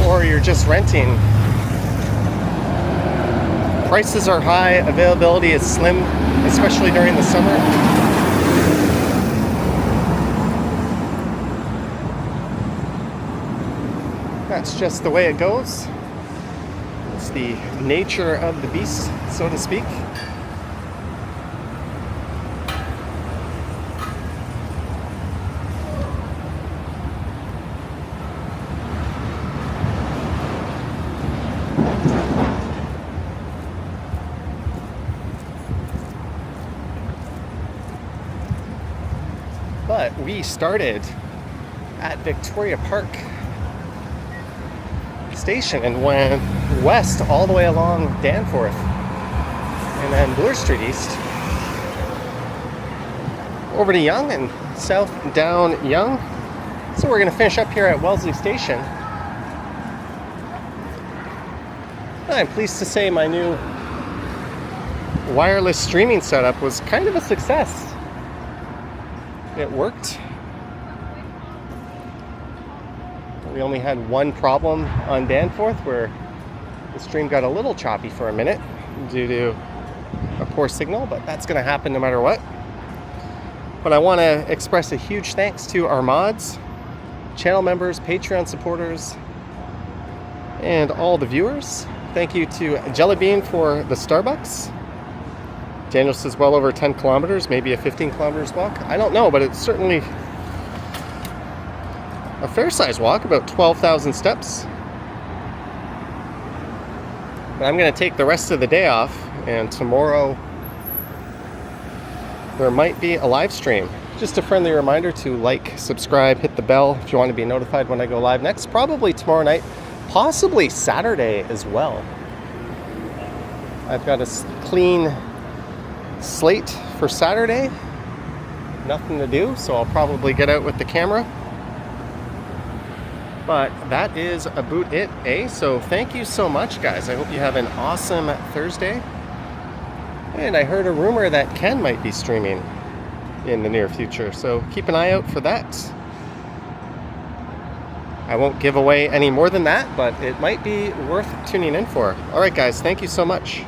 or you're just renting, prices are high, availability is slim, especially during the summer. That's just the way it goes. It's the nature of the beast, so to speak. But we started at Victoria Park Station and went west all the way along Danforth and then Bloor Street East over to Yonge and south down Yonge. So we're going to finish up here at Wellesley Station. I'm pleased to say my new wireless streaming setup was kind of a success. It worked. We only had one problem on Danforth where the stream got a little choppy for a minute due to a poor signal, but that's going to happen no matter what. But I want to express a huge thanks to our mods, channel members, Patreon supporters, and all the viewers. Thank you to Jellybean for the Starbucks. Daniel says well over 10 kilometers, maybe a 15 kilometers walk. I don't know, but it's certainly a fair size walk, about 12,000 steps. But I'm going to take the rest of the day off, and tomorrow there might be a live stream. Just a friendly reminder to like, subscribe, hit the bell if you want to be notified when I go live next. Probably tomorrow night, possibly Saturday as well. I've got a clean slate for Saturday. Nothing to do, so I'll probably get out with the camera. But that is about it, eh? So thank you so much, guys. I hope you have an awesome Thursday. And I heard a rumor that Ken might be streaming in the near future, so keep an eye out for that. I won't give away any more than that, but it might be worth tuning in for. All right, guys, thank you so much.